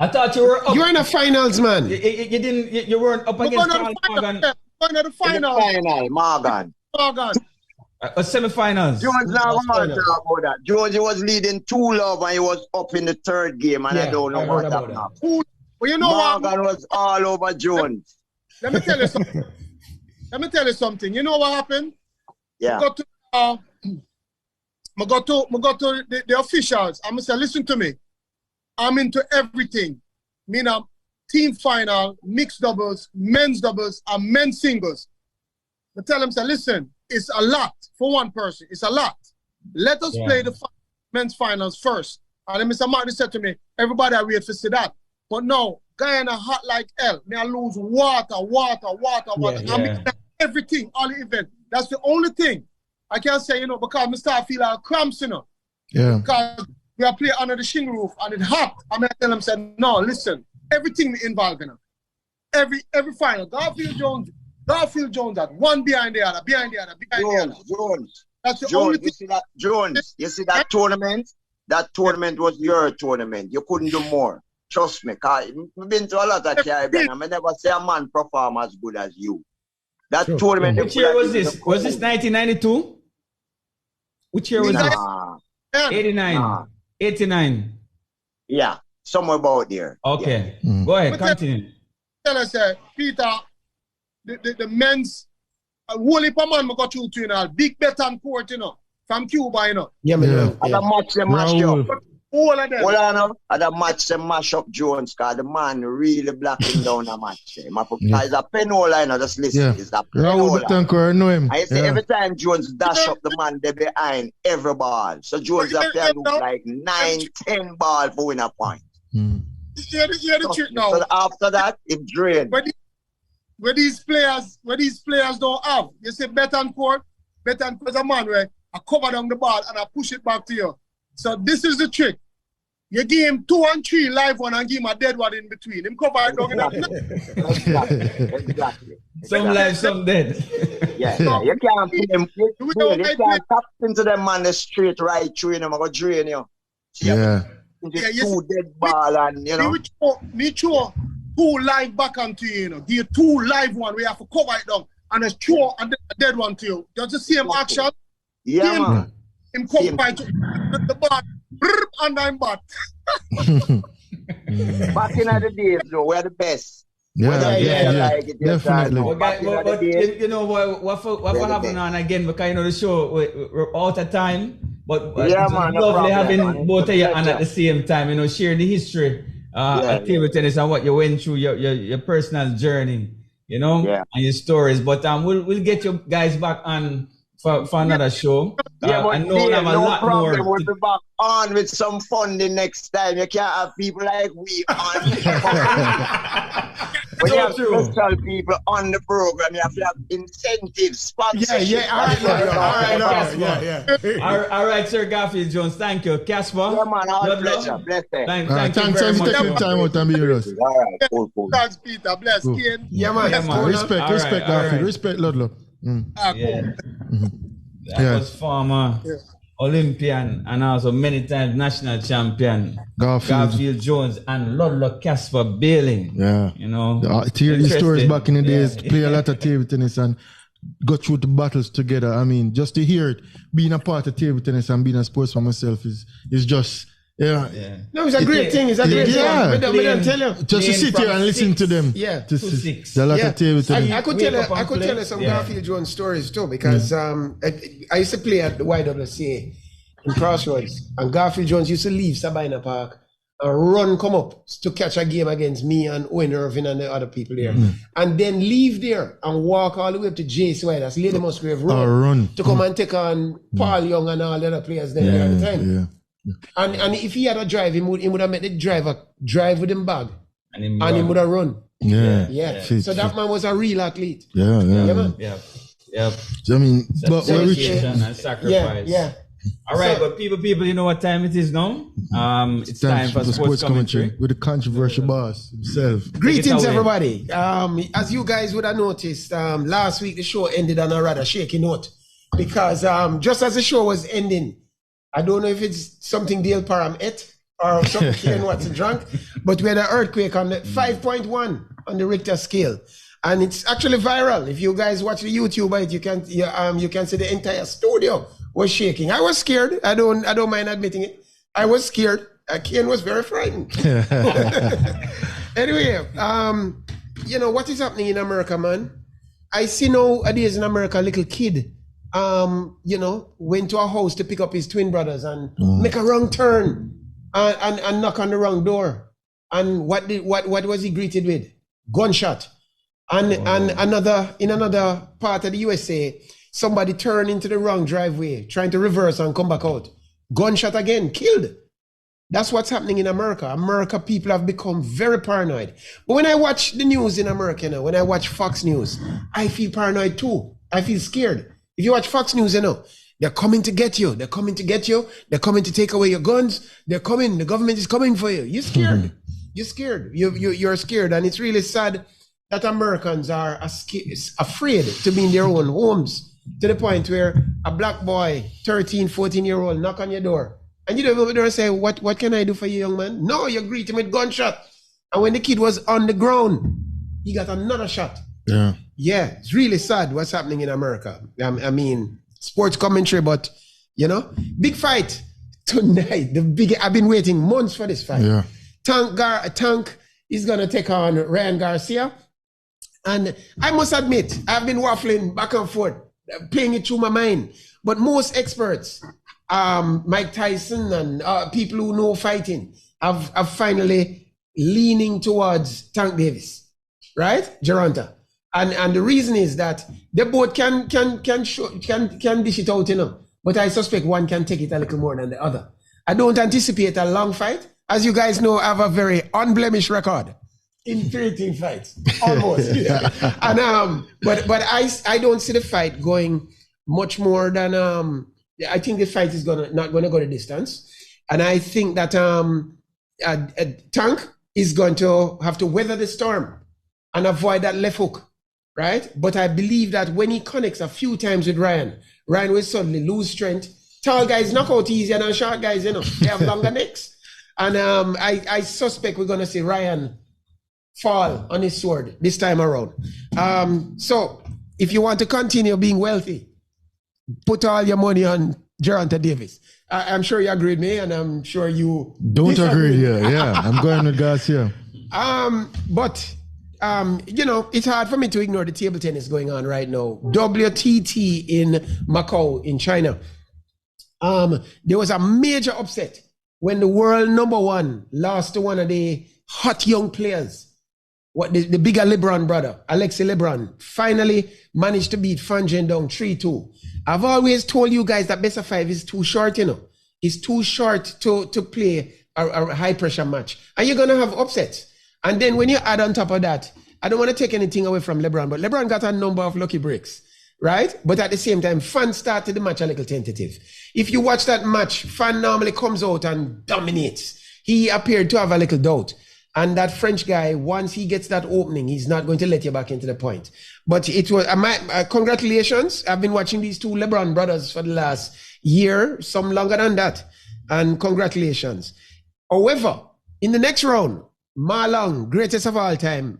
I thought you were up. You were in the finals, man. You weren't up against Morgan. Going to the final. Morgan. Semi-finals. Jones now want to talk about that. Jones was leading 2-love and he was up in the third game and I don't know what happened. Well, you know Morgan was all over Jones. Let me tell you something. You know what happened? Yeah. I go to the officials. I'm gonna say, listen to me. I'm into everything. Meaning team final, mixed doubles, men's doubles, and men's singles. I tell them, say, listen, it's a lot for one person. It's a lot. Let us play the men's finals first. And then Mr. Martin said to me, everybody I wait to see that. But no, Guyana hot like hell. Me I lose water. I everything, all the event. That's the only thing. I can't say, because I start feel like cramps, Yeah. Because we are playing under the shingle roof and it's hot. I tell them, say, no, listen, everything we involved in every final. Garfield Jones had one behind the other. Jones. That's the only thing. You see that tournament? That tournament was your tournament. You couldn't do more. Trust me, because I've been to a lot of Caribbean and I never see a man perform as good as you. That tournament. Which year was this? Was this 1992? Which year was this? 89. 89. Yeah, somewhere about there. Okay. Yeah. Go ahead, continue. Tell us, Peter, the men's whole heap of man we got through to, big bet and court, from Cuba, Yeah, man. And the match they mash up. All of them. Hold on, and the match they mash up Jones, because the man really blocking down the match. It's a penholder, just listen. It's a penholder. I know him. I say every time Jones dash up the man, they behind every ball. So Jones have to look like 9-10 ball for win a point. Hear the trick now. So after that, it drained. Where these players don't have. You say bet and court is a man where I cover down the ball and I push it back to you. So this is the trick. You give him 2 and 3 live one and give him a dead one in between. Him cover it down Exactly. Some live, some dead. Yeah. You can't put him. You can't tap into them man the straight right through him. I'm going to drain you. Yeah. Two dead ball and, Me throw 2 live back onto you, Give you 2 live one. We have to cover it down. And just throw a dead one to you. Just the same action. Yeah, man. Him come by to the ball, and I'm back. Back in the days, though, we're the best. Yeah. Definitely. But you know what happened on again, because the show we're out of time. But it's lovely having both of you on at the same time. Share the history of table tennis and what you went through, your personal journey, and your stories. But we'll get you guys back on for another show. But I know we have a lot problem. more. We'll be back on with some funding next time. You can't have people like we on. When you have special people on the program, you have to have incentives, sponsorship. Yeah. All right, Sir Garfield Jones. Thank you. Casper. Yeah, man. All pleasure. Bless them. Thank Thanks you very much. for taking time out and be with us. All right. Cool. Thanks, Peter. Bless Ken. Yeah, man. Respect, All Garfield. right. Respect, Ludlow. That was former Olympian and also many times national champion Garfield Jones and Ludlow Casper Bailey. Yeah. You know, the stories back in the days, play a lot of table tennis and go through the battles together. I mean, just to hear it, being a part of table tennis and being a sportsman myself is just. Yeah. No, it's a great thing. It's a great thing. I don't tell you. Just to sit here and listen to them. Yeah. To six. A lot of table tennis. I could tell you some Garfield Jones stories too, because I used to play at the YWCA in Crossroads, and Garfield Jones used to leave Sabina Park and come up to catch a game against me and Owen Irving and the other people there, and then leave there and walk all the way up to JCY, that's Lady Musgrave Road, to come and take on Paul Young and all the other players there at the time. Yeah. And if he had a drive, he would have made the driver drive with him bag, and he would have run. Yeah. So that man was a real athlete. Yeah. Yep. So, I mean, but dedication and sacrifice. Yeah. All right, but people, you know what time it is now? It's time for sports commentary with the controversial boss himself. Greetings, everybody. As you guys would have noticed, last week the show ended on a rather shaky note, because just as the show was ending, I don't know if it's something Dale Parham ate or something Ken Watson drunk, but we had an earthquake on the 5.1 on the Richter scale, and it's actually viral. If you guys watch the YouTube, you can see the entire studio was shaking. I was scared. I don't mind admitting it. I was scared. Ken was very frightened. Anyway, you know what is happening in America, man? I see nowadays in America, a little kid, went to a house to pick up his twin brothers and make a wrong turn and knock on the wrong door. And what was he greeted with? Gunshot. And in another part of the USA, somebody turned into the wrong driveway, trying to reverse and come back out. Gunshot again, killed. That's what's happening in America. America people have become very paranoid. But when I watch the news in America now, when I watch Fox News, I feel paranoid too. I feel scared. If you watch Fox News, they're coming to get you. They're coming to get you. They're coming to take away your guns. They're coming. The government is coming for you. You're scared. You're scared. You're scared. And it's really sad that Americans are afraid to be in their own homes, to the point where a black boy, 13, 14-year-old, knock on your door. And you don't go there and say, what can I do for you, young man? No, you greet him with gunshot. And when the kid was on the ground, he got another shot. Yeah, it's really sad what's happening in America. I mean, sports commentary, but, big fight tonight. I've been waiting months for this fight. Yeah. Tank is going to take on Ryan Garcia. And I must admit, I've been waffling back and forth, playing it through my mind. But most experts, Mike Tyson and people who know fighting, have finally leaning towards Tank Davis, right? Gervonta. And the reason is that they both can dish it out, but I suspect one can take it a little more than the other. I don't anticipate a long fight. As you guys know, I have a very unblemished record in 13 fights, almost. And but I don't see the fight going much more than I think the fight is not gonna go the distance, and I think that Tank is going to have to weather the storm and avoid that left hook. Right? But I believe that when he connects a few times with Ryan will suddenly lose strength. Tall guys knock out easier than short guys, They have longer necks. And I suspect we're going to see Ryan fall on his sword this time around. So if you want to continue being wealthy, put all your money on Gervonta Davis. I'm sure you agree with me, and I'm sure you don't agree here. Yeah, I'm going with Garcia. But it's hard for me to ignore the table tennis going on right now. WTT in Macau, in China. There was a major upset when the world number one lost to one of the hot young players. The bigger LeBron brother, Alexei LeBron, finally managed to beat Fan Zhendong 3-2. I've always told you guys that best of five is too short, It's too short to play a high pressure match. And you're going to have upsets. And then when you add on top of that, I don't want to take anything away from LeBron, but LeBron got a number of lucky breaks, right? But at the same time, Fan started the match a little tentative. If you watch that match, Fan normally comes out and dominates. He appeared to have a little doubt. And that French guy, once he gets that opening, he's not going to let you back into the point. But it was, congratulations. I've been watching these two LeBron brothers for the last year, some longer than that. And congratulations. However, in the next round, Marlon, greatest of all time,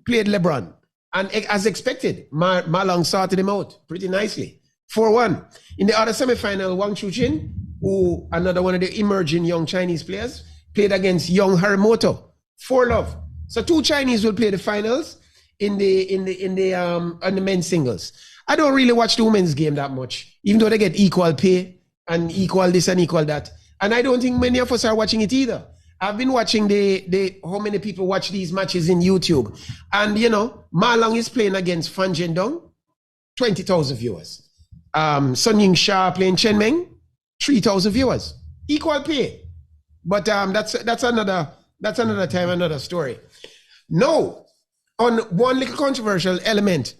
played LeBron. And as expected, Marlon sorted him out pretty nicely. 4-1. In the other semifinal, Wang Chuqin, who another one of the emerging young Chinese players, played against young Harimoto. 4-love. So 2 Chinese will play the finals on the men's singles. I don't really watch the women's game that much, even though they get equal pay and equal this and equal that. And I don't think many of us are watching it either. I've been watching how many people watch these matches in YouTube. And Marlon is playing against Fan Zhendong, 20,000 viewers. Sun Ying Sha playing Chen Meng, 3,000 viewers. Equal pay. But that's another time, another story. No, on one little controversial element,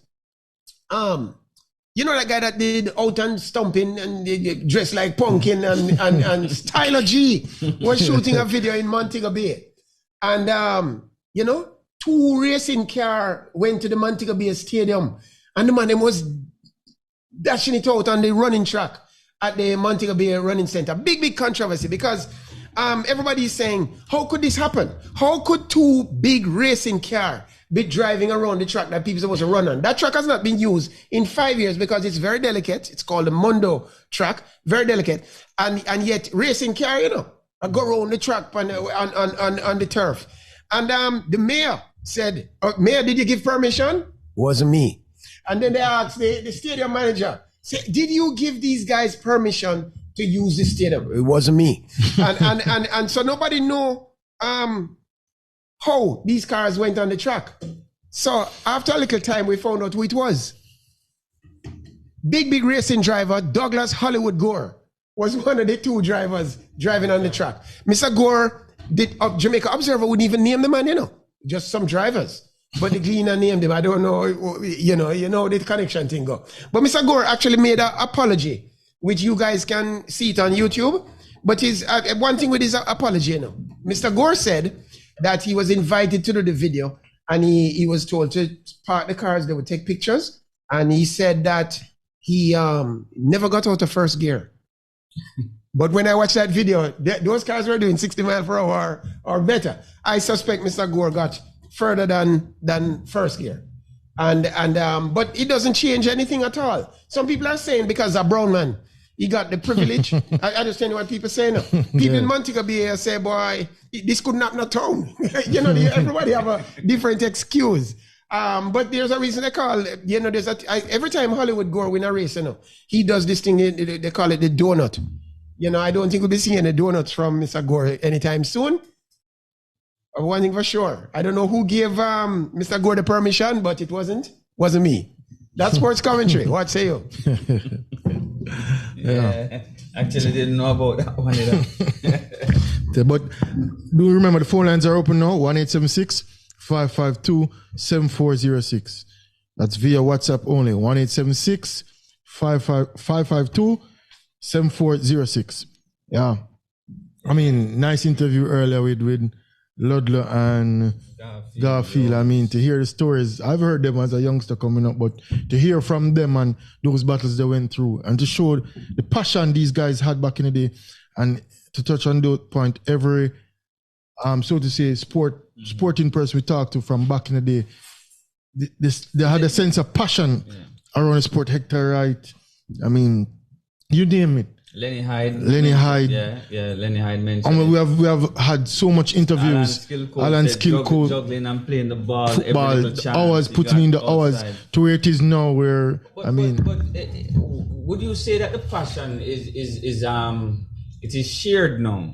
that guy that did out and stomping and dressed like pumpkin and Styler G was shooting a video in Montego Bay. And, 2 racing car went to the Montego Bay Stadium and the man was dashing it out on the running track at the Montego Bay Running Center. Big controversy because everybody is saying, how could this happen? How could 2 big racing cars be driving around the track that people are supposed to run on? That track has not been used in 5 years because it's very delicate. It's called the Mondo track, very delicate. And yet racing car, I go around the track on the turf. And the mayor said, Mayor, did you give permission? Wasn't me. And then they asked the stadium manager, did you give these guys permission to use the stadium? It wasn't me. and so nobody know how these cars went on the track. So after a little time, we found out who it was. Big racing driver, Douglas Hollywood Gore, was one of the 2 drivers driving on the track. Mr. Gore, the Jamaica Observer wouldn't even name the man, just some drivers. But the cleaner named him. I don't know, the connection thing go. But Mr. Gore actually made an apology, which you guys can see it on YouTube. But his one thing with his apology, Mr. Gore said that he was invited to do the video and he was told to park the cars, they would take pictures. And he said that he never got out of first gear. But when I watched that video, those cars were doing 60 miles per hour or better. I suspect Mr. Gore got further than first gear. But it doesn't change anything at all. Some people are saying because a brown man, he got the privilege. I understand what people say now. People in Montego Bay say, boy, this couldn't happen at town. Everybody have a different excuse. But there's a reason they call, every time Hollywood Gore win a race, he does this thing, they call it the donut. I don't think we'll be seeing the donuts from Mr. Gore anytime soon. One thing for sure, I don't know who gave Mr. Gore the permission, but it wasn't me. That's sports commentary. What say you? Yeah. Actually didn't know about that one either. But do you remember the phone lines are open now? 1-876-552-7406. That's via WhatsApp only. 1-876-552-7406. Yeah. I mean, nice interview earlier with Ludlow and Garfield. I mean, to hear the stories, I've heard them as a youngster coming up, but to hear from them and those battles they went through and to show the passion these guys had back in the day, and to touch on that point, every, so to say, sporting person we talked to from back in the day, they had a sense of passion around the sport. Hector Wright, I mean, you name it. Lenny Hyde. Yeah, Lenny Hyde mentioned. I mean, we have had so much interviews. Alan Skill Coach juggling and playing the ball, football, hours, putting in the hours to where it is now. Where but would you say that the passion is it is shared now?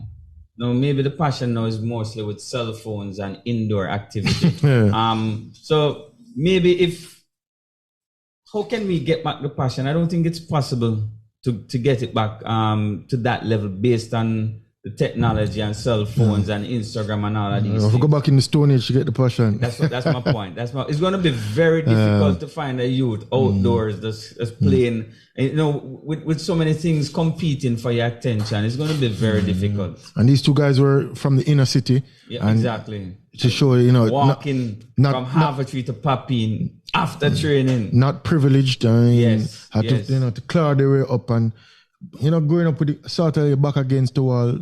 No, maybe the passion now is mostly with cell phones and indoor activity. So maybe how can we get back the passion? I don't think it's possible to get it back to that level based on the technology and cell phones and Instagram and all of these If we things. go back in the Stone Age to get the passion. That's my point. It's going to be very difficult to find a youth outdoors that's playing. You know, with so many things competing for your attention, it's going to be very difficult. And these two guys were from the inner city. Yeah, exactly. To show, you know, walking from Harvard to Papine after training. Not privileged. I mean, had yes. to, you know, to claw their way up and, you know, going up with the sort of back against the wall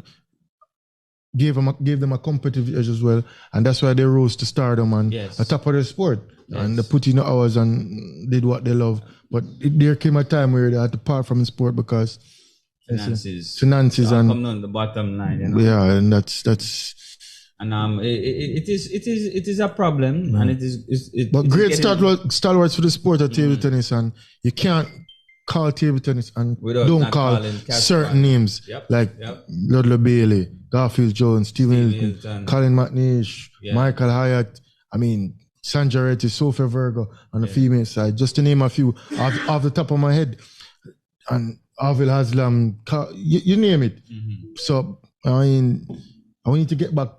gave them a competitive edge as well. And that's why they rose to stardom and at top of their sport. Yes. And they put in the hours and did what they love. But there came a time where they had to part from the sport because finances and coming on the bottom line, you know? Yeah, and that's and it is a problem, and but great stalwarts for the sport of table tennis, and you can't call table tennis and don't call certain names like Ludlow Bailey, Garfield Jones, Stephen Hilton, Colin McNeish, Michael Hyatt. I mean, Sanjaretti, Sophia Virgo on the female side, just to name a few off the top of my head, and Arvil Haslam, you name it. So I mean, we need to get back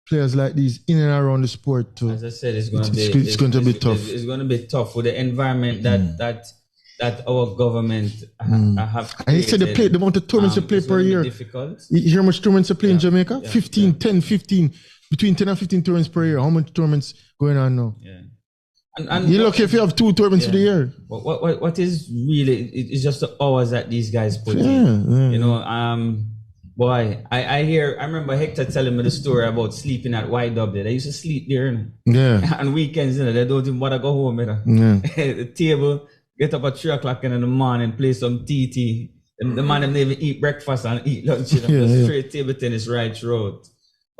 players like these in and around the sport too. As I said, it's going to be tough. It's going to be tough with the environment that our government have created. And he said the amount of tournaments they play per year. Difficult. You hear how much tournaments they play in Jamaica? 15, between 10 and 15 tournaments per year. How much tournaments going on now? Yeah. And you're lucky if you have 2 tournaments for the year. What is really, it's just the hours that these guys put in. You know, boy, I remember Hector telling me the story about sleeping at YW. They used to sleep there, you know? On weekends, you know, they don't even bother go home, you know? The table, get up at 3 o'clock in the morning, play some TT. And the man, they even eat breakfast and eat lunch, you know? Straight table tennis right throughout.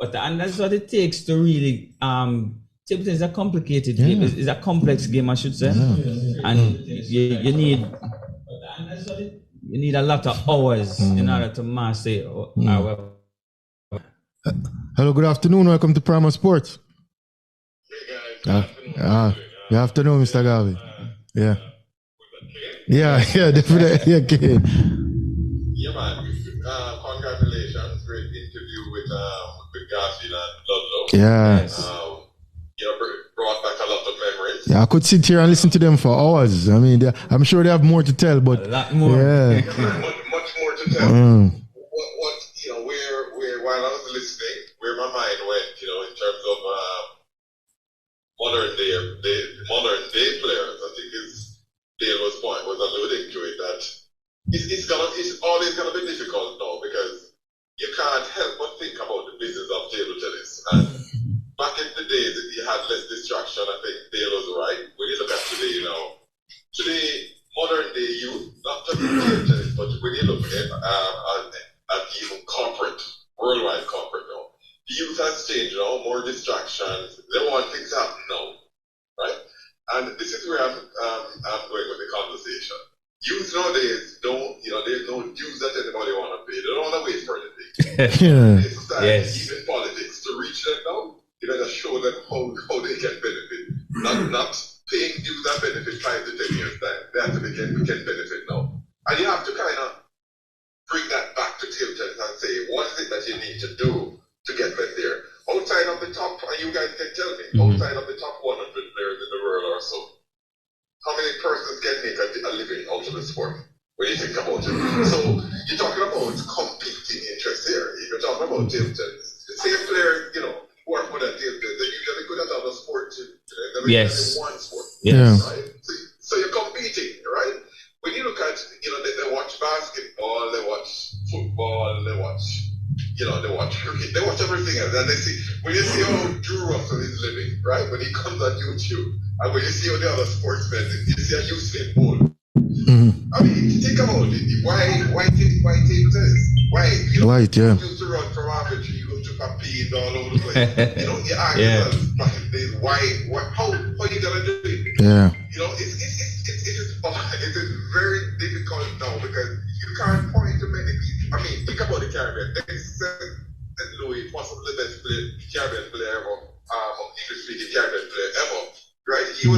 And that's what it takes to really, table tennis is a complicated game. It's a complex game, I should say. And you need a lot of hours in order to master it. Hello, good afternoon. Welcome to Prima Sports. Hey guys, good afternoon, Mr. Garvey. Yeah, definitely. Okay. Yeah, man. Congratulations. Great interview with Garfield and Ludlow. Yeah. You know, brought back a lot of memories. Yeah, I could sit here and listen to them for hours. I mean, I'm sure they have more to tell, but a lot more. Yeah. much more to tell. What you know, where while I was listening, where my mind went, you know, in terms of modern day players, I think Dale was alluding to it, that it's always gonna be difficult now because you can't help but think about the business of table tennis. And back in the days, you had less distraction. I think Dale was right. When you look at today, you know, modern day youth, not just table tennis, but when you look at even worldwide corporate now, the youth has changed now, more distractions. They want things to happen now, right? And this is where I'm going with the conversation. Youth nowadays there's no dues that anybody want to pay. They don't want to wait for anything. Even politics, to reach them now, you better show them how they can benefit. Not paying dues that benefit 5 to 10 years time. They have to can benefit now. And you have to kind of bring that back to table tennis and say, what is it that you need to do to get them there? Outside of the top, and you guys can tell me, outside of the top 100 players in the world or so, how many persons can make a living out of the sport when you think about it? So you're talking about competing interests here. You're talking about table tennis. The same players, you know, who are good at table tennis, they're usually good at other sports too. Yes. One sport. Yes. Right? So you're competing, right? When you look at, you know, they watch basketball, they watch football, they watch cricket, they watch everything else. And they see, when you see how Drew Russell is living, right? When he comes on YouTube, and when you see how the other sportsmen, you see a Usain Bolt. I mean, think about it. Why table tennis? Why? You used to run from arbitrary, you used to compete all over the place. You know, you ask yourself back in the days, how you gonna do it? Yeah. You know, it is very difficult now because you can't point to many people. I mean, think about the Caribbean. St. Louis, possibly the best Caribbean player ever, English-speaking Caribbean player ever, right? He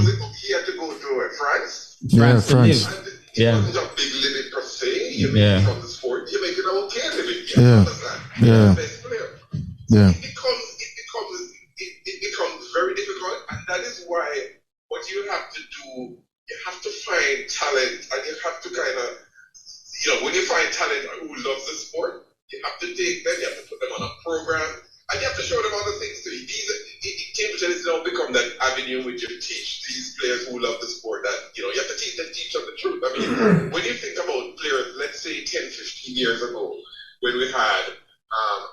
had to go to France. France. And it wasn't a big living per se. You make it from the sport. You're making an okay living. You understand? Yeah. best player. Yeah. It becomes very difficult, and that is why what you have to do, you have to find talent, and you have to kind of, when you find talent who loves the sport, you have to take them, you have to put them on a program, and you have to show them other things too. Table tennis now become that avenue which you teach these players who love the sport that, you have to teach them the truth. I mean, when you think about players, let's say 10, 15 years ago, when we had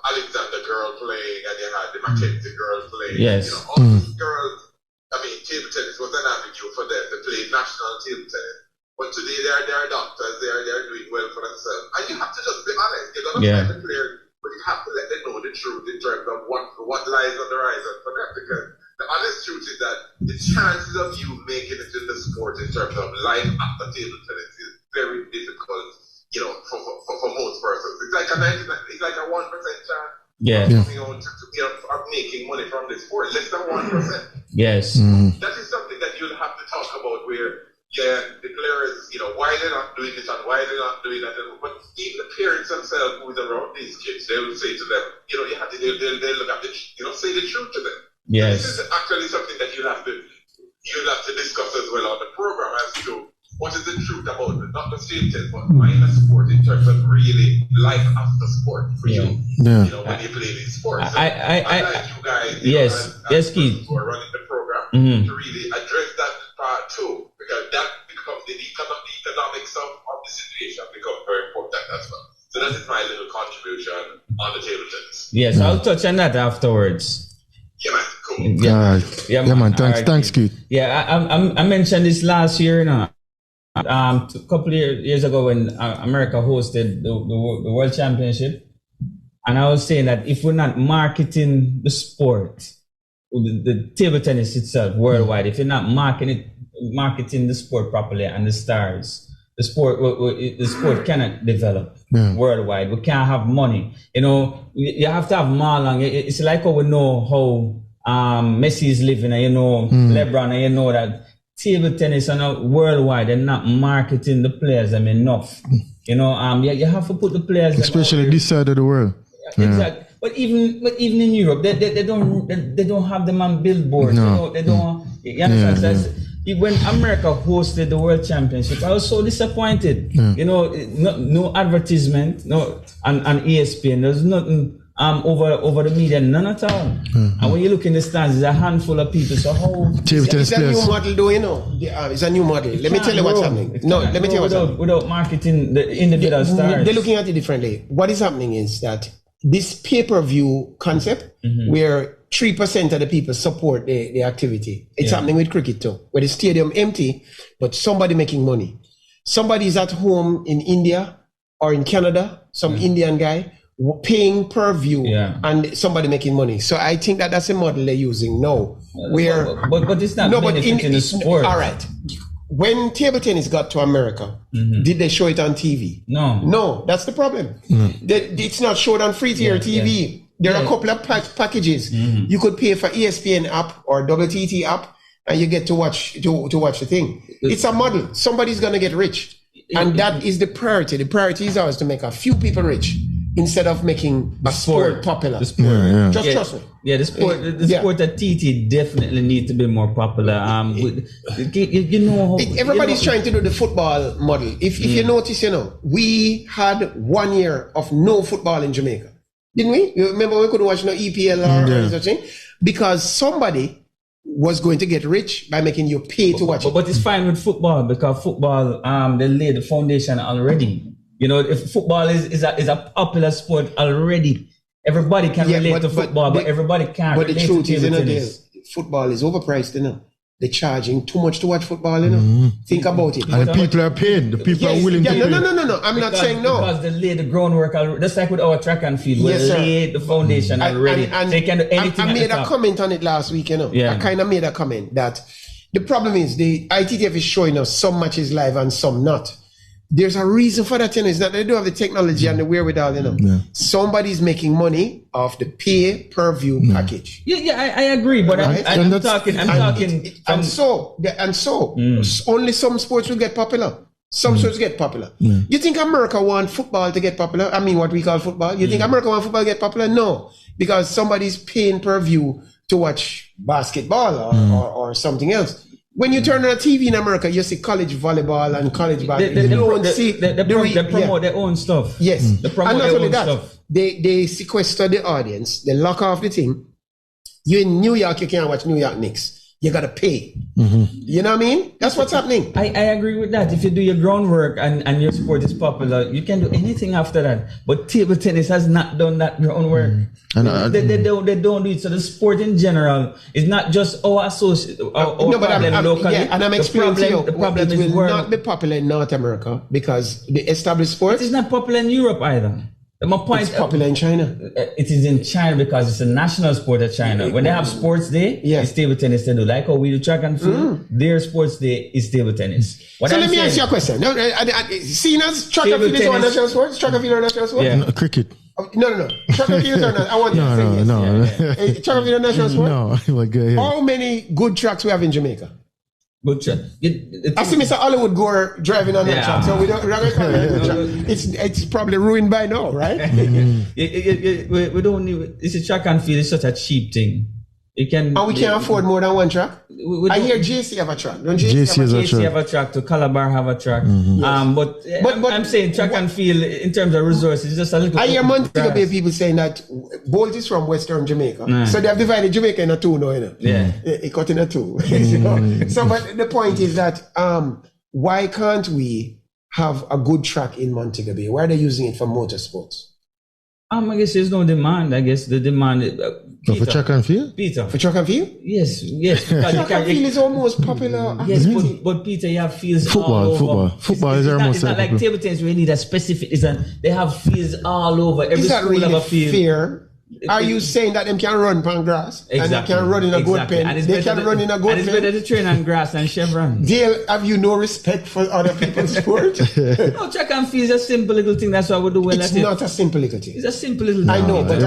Alexander girl playing, and you had the Mackenzie girl playing, Yes. all these girls, I mean, table tennis was an avenue for them to play national table tennis. But today they're doctors, they're doing well for themselves. And you have to just be honest. You're gonna find the players, but you have to let them know the truth in terms of what lies on the horizon for them. Because the honest truth is that the chances of you making it in the sport in terms of life after table tennis is very difficult, for most persons. It's like a 1% chance. Yeah. Of making money from this sport, less than 1%. Yes. That is something that you'll have to talk about where, the players, why they're not doing this and why they're not doing that. But even the parents themselves who is around these kids, they will say to them, you have to, they'll look at say the truth to them. Yes. This is actually something that you'll have to discuss as well on the program as to what is the truth about it, not the same thing, but minor sport in terms of really life after sport for you. Yeah. When you play these sports. I you guys, yes, Keith. Who are running the program to really address that part too, because that becomes the economics of the situation becomes very important as well. So that is my little contribution on the table tennis. Yes, I'll touch on that afterwards. Yeah, man, cool. Yeah, man. Thanks, Keith. Yeah, I mentioned this last year, a couple of years ago when America hosted the World Championship, and I was saying that if we're not marketing the sport, the table tennis itself worldwide, if you're not marketing the sport properly and the stars, the sport cannot develop worldwide. We can't have money. You have to have Marlon. It's like how we know how Messi is living, and LeBron, and that table tennis and worldwide, they're not marketing the players enough. You have to put the players, especially this side of the world. Exactly. But even in Europe, they don't have them on billboards. No. They don't. You understand? When America hosted the World Championship, I was so disappointed. No advertisement, no on ESPN. There's nothing over the media, none at all. And when you look in the stands, there's a handful of people. So how? It's a new model, though. It's a new model. Let me tell you what's happening. Let me tell you what's happening. Without marketing the individual stars. They're looking at it differently. What is happening is that this pay-per-view concept, where 3% of the people support the activity. It's happening with cricket too, where the stadium empty, but somebody making money. Somebody's at home in India or in Canada, some Indian guy, paying per view, and somebody making money. So I think that's a model they're using now. But it's not benefiting the sport. All right. When table tennis got to America, did they show it on TV? No, that's the problem. It's not showed on free-tier TV. There are a couple of packages. You could pay for ESPN app or WTT app, and you get to watch the thing. It's a model. Somebody's gonna get rich, and that is the priority. The priority is always to make a few people rich instead of making a sport popular. The sport. Just trust me. Yeah, the sport at TT definitely need to be more popular. Everybody's trying to do the football model. If you notice, we had 1 year of no football in Jamaica, didn't we? You remember we couldn't watch no EPL or such thing because somebody was going to get rich by making you pay to watch it. But it's fine with football because football, they laid the foundation already. If football is a popular sport already, everybody can relate to football, but everybody can't relate to table tennis. But the truth is, football is overpriced, They're charging too much to watch football, Think about it. And the people are paid. The people are willing to pay. No. I'm not saying no. Because they laid the groundwork already. Just like with our track and field, we laid the foundation already. And they can do anything. I made a comment on it last week, I kind of made a comment that the problem is the ITTF is showing us some matches live and some not. There's a reason for that, It's that they don't have the technology and the wherewithal, Somebody's making money off the pay-per-view package. Yeah, I agree, but right? I'm talking. Only some sports will get popular. Some sports get popular. You think America want football to get popular? I mean, what we call football. You think America want football to get popular? No, because somebody's paying per view to watch basketball or something else. When you turn on a TV in America, you see college volleyball and college basketball. They promote their own stuff. Yes. They promote their own stuff. They sequester the audience. They lock off the thing. You in New York, you can't watch New York Knicks. You got to pay. You know what I mean? That's what's happening. I agree with that. If you do your groundwork and your sport is popular, you can do anything after that. But table tennis has not done that groundwork. They don't do it. So the sport in general is not just our problem locally. Yeah, and I'm explaining to you, the problem it is will not be popular in North America because the established sports. It's not popular in Europe either. My point, it's popular in China. It is in China because it's a national sport of China. When they have sports day, it's table tennis they do. Like how we do track and field, their sports day is table tennis. Let me ask you a question. Seeing as track and field is our national sport? Track and field are national sport? Yeah. No, cricket. No. Track and field are not. I want you to say yes. Track and field are national sport? No. How many good tracks we have in Jamaica? Good track. I see Mr. Hollywood Gore driving on that track, so we're not going to call it a track. It's probably ruined by now, right? We don't need. It's a track and field. It's such a cheap thing. You can. And we can't afford more than one track. I hear JC have a track. Don't JC have a track? To Calabar have a track. But I'm saying track and field in terms of resources, it's just a little. I hear Montego Bay people saying that Bolt is from Western Jamaica, so they have divided Jamaica in a two now. It cut in a two. So, but the point is that why can't we have a good track in Montego Bay? Why are they using it for motorsports? I guess there's no demand. I guess the demand. For track and field? Peter. For track and field? Yes. Track and field is almost popular. Yes, but Peter, you have fields all over. Football is almost. It's not like table tennis where you need a specific. They have fields all over. Every is that school really have a field. Fair? Are you saying that them can run on grass? Exactly. And they can run in a good pen? They can run in a good pen? And it's better to train on grass than Chevron. Dale, have you no respect for other people's sport? No, track and field is a simple little thing. That's why we do well at it. It's not a simple little thing. It's a simple little thing. I know, but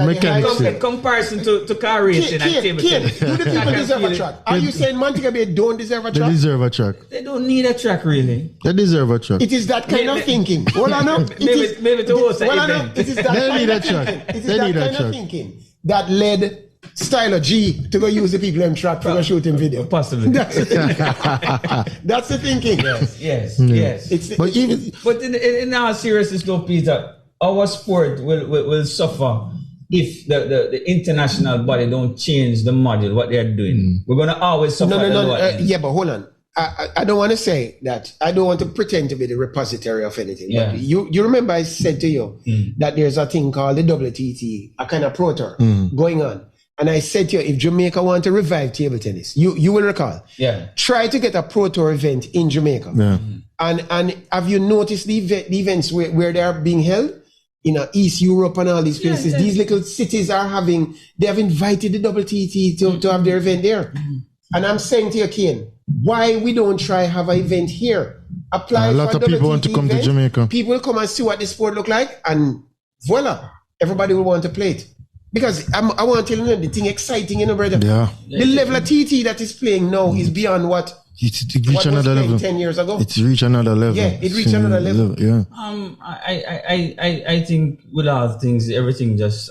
in comparison to car racing and table tennis. Do the people deserve a track? Are you saying Montego Bay don't deserve a track? They deserve a track. They don't need a track, really. They deserve a track. It is that kind of thinking. Well, I know. Maybe to host an event. It is that kind of thinking. It is that kind of thinking that led Styler G to go use the people in track for shooting video. Possibly. That's the thinking. Yes. But in our seriousness though, Peter, our sport will suffer if the international body don't change the model, what they're doing. We're going to always suffer. No. But hold on. I don't want to say that. I don't want to pretend to be the repository of anything. Yeah. But you remember I said to you that there's a thing called the WTT, a kind of pro tour going on. And I said to you, if Jamaica want to revive table tennis, you will recall. Yeah. Try to get a pro tour event in Jamaica. Yeah. And have you noticed the events where they are being held? In East Europe and all these places, these little cities they have invited the WTT to have their event there. And I'm saying to you, Kane, why we don't try have an event here? Apply a lot for of people want to come to Jamaica. People will come and see what the sport look like, and voila, everybody will want to play it. Because I want to tell you the thing exciting, brother. Yeah. The level of TT that is playing now is beyond what reached another level 10 years ago. It's reached another level. Yeah, it reached another level. Yeah. I think with all things, everything just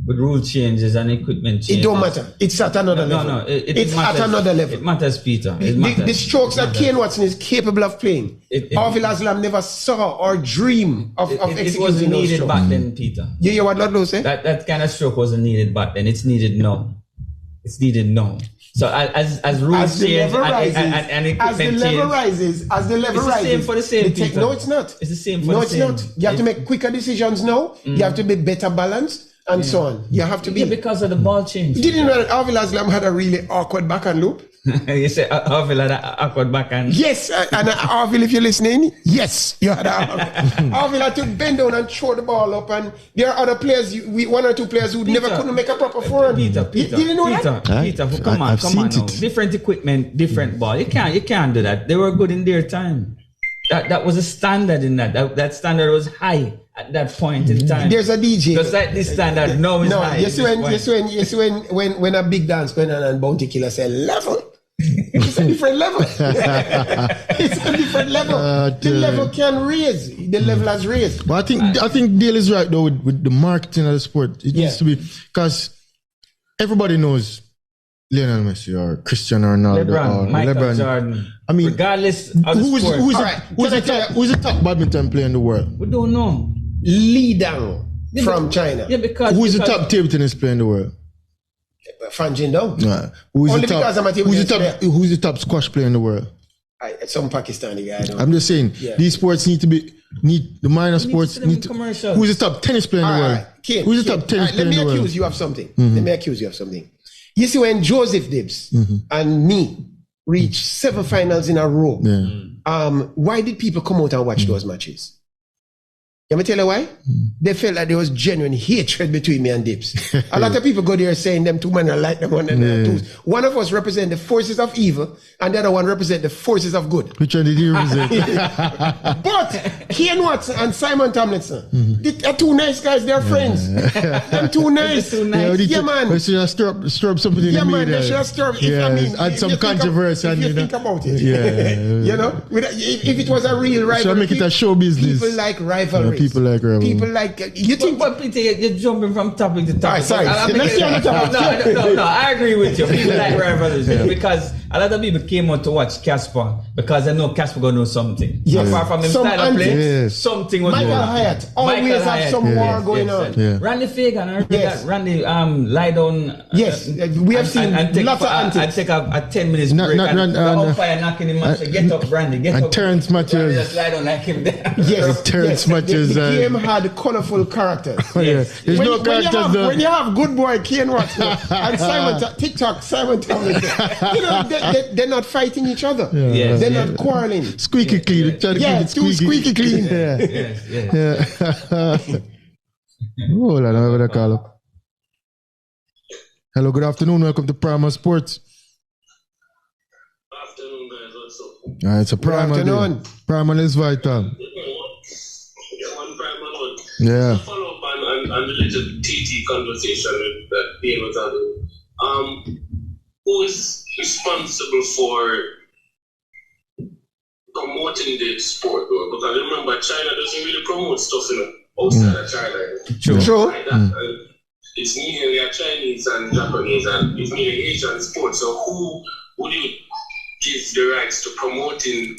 with rule changes and equipment changes. It don't matter. It's at another level. No, it's at another level. It matters, Peter. The strokes that Kane Watson is capable of playing, Harvey Aslam never saw or dream of executing. It wasn't needed back then, Peter. You hear what Ludlow said? That kind of stroke wasn't needed back then. It's needed now. So as rules change and equipment change, as the level rises, it's the same for the same people. No, it's not. It's the same for the same. No, it's not. You have to make quicker decisions now. You have to be better balanced and so on. You have to be. Yeah, because of the ball change. Did you know that Harvey Aslam had a really awkward backhand loop? You say Harvey had an awkward backhand. Yes, and Harvey, if you're listening, yes, you had a Harvey had to bend down and throw the ball up, and there are other players, one or two players who never couldn't make a proper forehand. Peter, did you know that? Peter, come on now. Different equipment, different ball. You can't do that. They were good in their time. That was a standard in that. That standard was high at that point in time. There's a DJ. Just like this standard now is high. Yes, when a big dance going on and Bounty Killer said level. It's a different level. It's a different level. The level can raise. The level has raised. But I think Dale is right though with the marketing of the sport. It needs to be, because everybody knows Lionel Messi or Cristiano Ronaldo or Michael Jordan. I mean, regardless of the sport. Who's the top badminton player in the world? We don't know. Li Dang from China. Yeah, because who's the top table tennis player in the world? Fan Jindong. Nah. Only because I'm a table tennis player. Who's the top squash player in the world? Some Pakistani guy. I'm just saying, these sports need the minor sports need to. Who's the top tennis player in the world? Who's the top tennis player in the world? Let me accuse you of something. Let me accuse you of something. You see, when Joseph Dibbs and me reached 7 finals in a row, why did people come out and watch those matches? Let me tell you why? They felt like there was genuine hatred between me and Dibbs. A lot of people go there saying them two men are like them one another. One of us represent the forces of evil, and the other one represent the forces of good. Which one did you represent? But Kane Watson and Simon Tomlinson, they're two nice guys. They're friends. Them too nice. Yeah, man. They should have stir up something in the media. They should have stirred. Add some controversy. If you think about it. You know, if it was a real rivalry, should make it a show business. People like rivalry. People like rivalry. People like you think. But Peter, you're jumping from topic to topic. Sorry. No, I agree with you. People like rivalries because a lot of people came out to watch Casper because they know Casper gonna know something. Yes. Apart from him style of play, something was Michael going on. Hyatt always have some war going on. Randy Fagan, I heard that Randy lie down. Yes, we have seen lots of antics. I take a 10 minutes break and the umpire knocking him out. Get up, Randy. Get up. And Terrence Matthews. Just lie down like him there. Yes, Terrence Matthews. The game had colorful characters. Yes. There's no characters though. When you have good boy Kane Watson and Simon Tomlinson, you know, they're not fighting each other. They're not quarreling. Squeaky clean. Too squeaky clean. Oh, I don't know what I call up. Hello, good afternoon. Welcome to Primal Sports. Good afternoon, guys. What's up? It's a Primal. Primal is vital. Yeah. Follow up on the little TT conversation that Dale was having. Who is responsible for promoting the sport, though? Because remember, China doesn't really promote stuff outside of China. True. It's mainly Chinese and Japanese, and it's mainly Asian sports. So who would you give the rights to promoting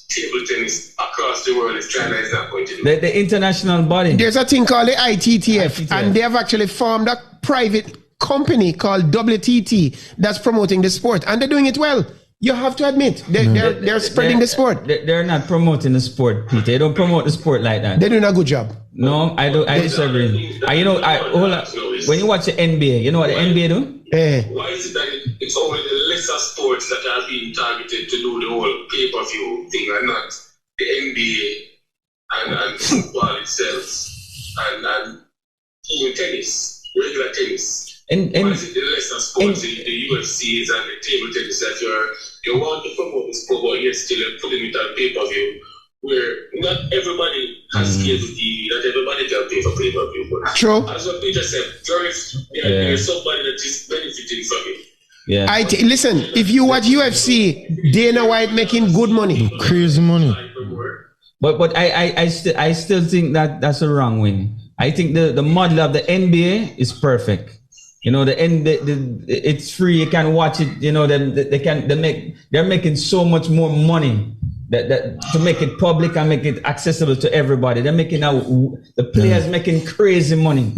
table tennis across the world if China is not going to do it? The international body. There's a thing called the ITTF, and they have actually formed a private company called WTT that's promoting the sport, and they're doing it well. You have to admit, they're spreading the sport. They're not promoting the sport, Peter. They don't promote the sport like that. They're doing a good job. No, I disagree. Hold on. When you watch the NBA, you know what the NBA do? Why is it that it's only the lesser sports that are being targeted to do the whole pay-per-view thing and not the NBA and football itself and even tennis, regular tennis? Why is it the lesser sports, the UFCs and the table tennis that you want to promote the sport, but yet still putting it on pay-per-view, where not everybody has cable TV, not everybody can pay for pay-per-view. True. As what Peter said, there's somebody that is benefiting from it. Yeah. Listen, if you watch UFC, Dana White making good money. Crazy money. But I still think that's a wrong win. I think the model of the NBA is perfect. You know, it's free. You can watch it. You know, they're making so much more money that to make it public and make it accessible to everybody. They're making the players making crazy money,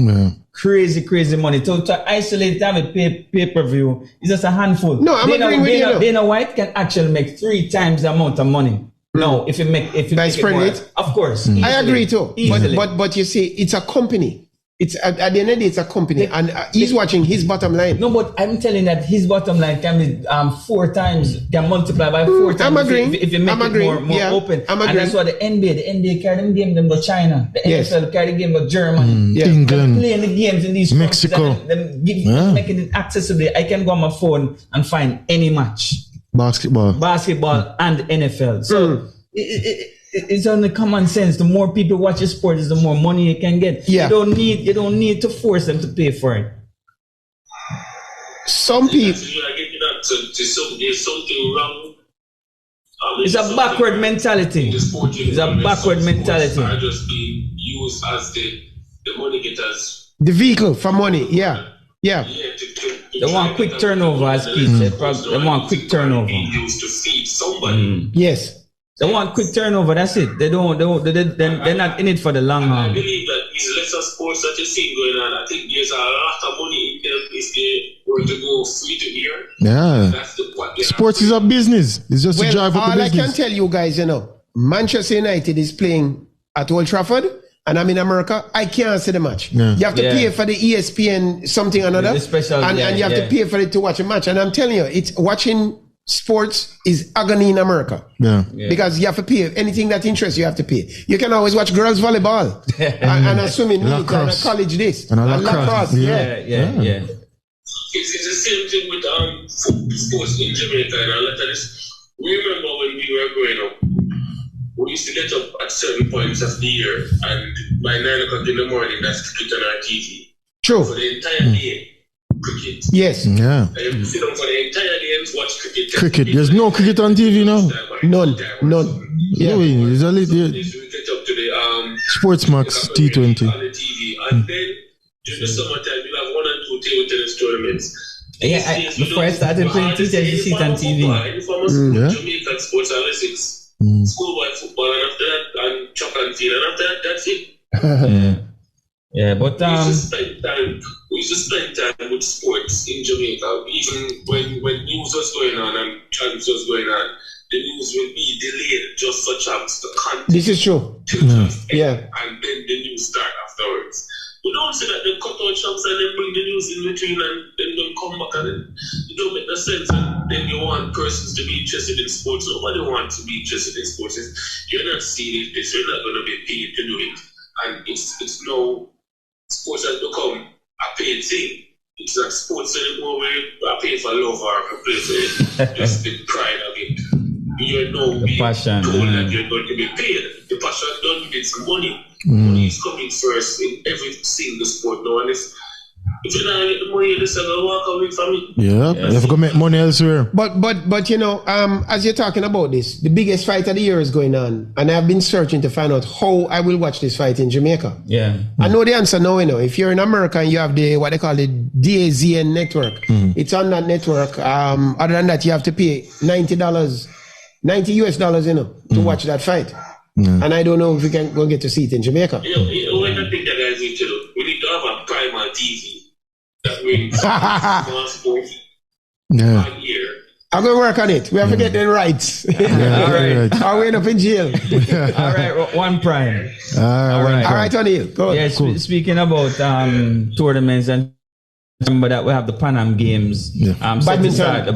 crazy money. To isolate them with pay-per-view is just a handful. No, I'm agreeing with you. Dana White can actually make 3 times the amount of money. No, if you make it more, of course. Easily, I agree too. Easily. But you see, it's a company. It's at the end of the day, it's a company, and he's watching his bottom line. No, but I'm telling that his bottom line can be 4 times, can multiply by 4 times. I'm agreeing. If you make it more open. I'm and that's why the NBA carry them game, them go China. The NFL carry the game go Germany. England. Playing the games in these Mexico. Making it accessible. I can go on my phone and find any match. Basketball and NFL. So it's only common sense. The more people watch a sport, is the more money you can get. You don't need to force them to pay for it. Some people. There's something wrong. It's a backward mentality. It's a backward mentality. Are just being used as the money getters. The vehicle for money, yeah. They want quick turnover as kids. They want quick turnover. Used to feed somebody. Yes. They want quick turnover. That's it. They're not in it for the long haul. I believe that these lesser sports that you see going on, I think there's a lot of money in them if they were to go free to hear. Yeah. That's what Sports is a business. It's just to drive up the business. All I can tell you guys, Manchester United is playing at Old Trafford, and I'm in America. I can't see the match. Yeah. You have to pay for the ESPN something or another, and you have to pay for it to watch a match. And I'm telling you, it's watching sports is agony in America. Yeah. Because you have to pay. Anything that interests you have to pay. You can always watch girls volleyball and a swimming meet and a college this and lacrosse. Yeah. It's the same thing with sports in Jamaica and all of this. We remember when we were growing up, we used to get up at certain points of the year, and by 9 o'clock in the morning, that's cricket on our TV. True. For the entire day, cricket. Yes. Yeah. And you sit down for the entire day and watch cricket. Cricket. There's no cricket on TV now. None. Yeah. There's a little. We get up to the Sports Max T20 on the TV, and then during the summertime, we'll have 1 or 2 table tennis tournaments. Yeah, before I started playing tennis, you see it on TV. Jamaican sports analytics. Schoolboy football, and after that, and track and field, and after that, that's it. Yeah, but we used to spend time with sports in Jamaica. Even when news was going on and chants was going on, the news will be delayed just for chance to content. This is true. And then the news start afterwards. We don't say that they cut out chunks and then bring the news in between and then they come back and it don't make no sense. And then you want persons to be interested in sports. Nobody wants to be interested in sports. You're not seeing it. You're not going to be paid to do it. And it's no sports has become a paid thing. It's not sports anymore where you are paid for love or a play for it. Just the pride of it. You're now being told that you're going to be paid. The passion don't get some money. Money is coming first in every single sport now. And if you're not getting the money, you just have to walk away from it. Yeah, you have to make money elsewhere. But as you're talking about this, the biggest fight of the year is going on, and I've been searching to find out how I will watch this fight in Jamaica. Yeah, I know the answer now. If you're in America and you have the what they call the DAZN network, it's on that network. Other than that, you have to pay $90 US, to watch that fight. And I don't know if we can go get to see it in Jamaica. When I think that guys need to do, we need to have a primal TV that brings more sports on here. I'm going to work on it. We have to get the rights. All right. I'll end up in jail. All right, one prime. All right, O'Neil. Go on. Yeah, speaking about tournaments and remember that we have the Pan Am Games. The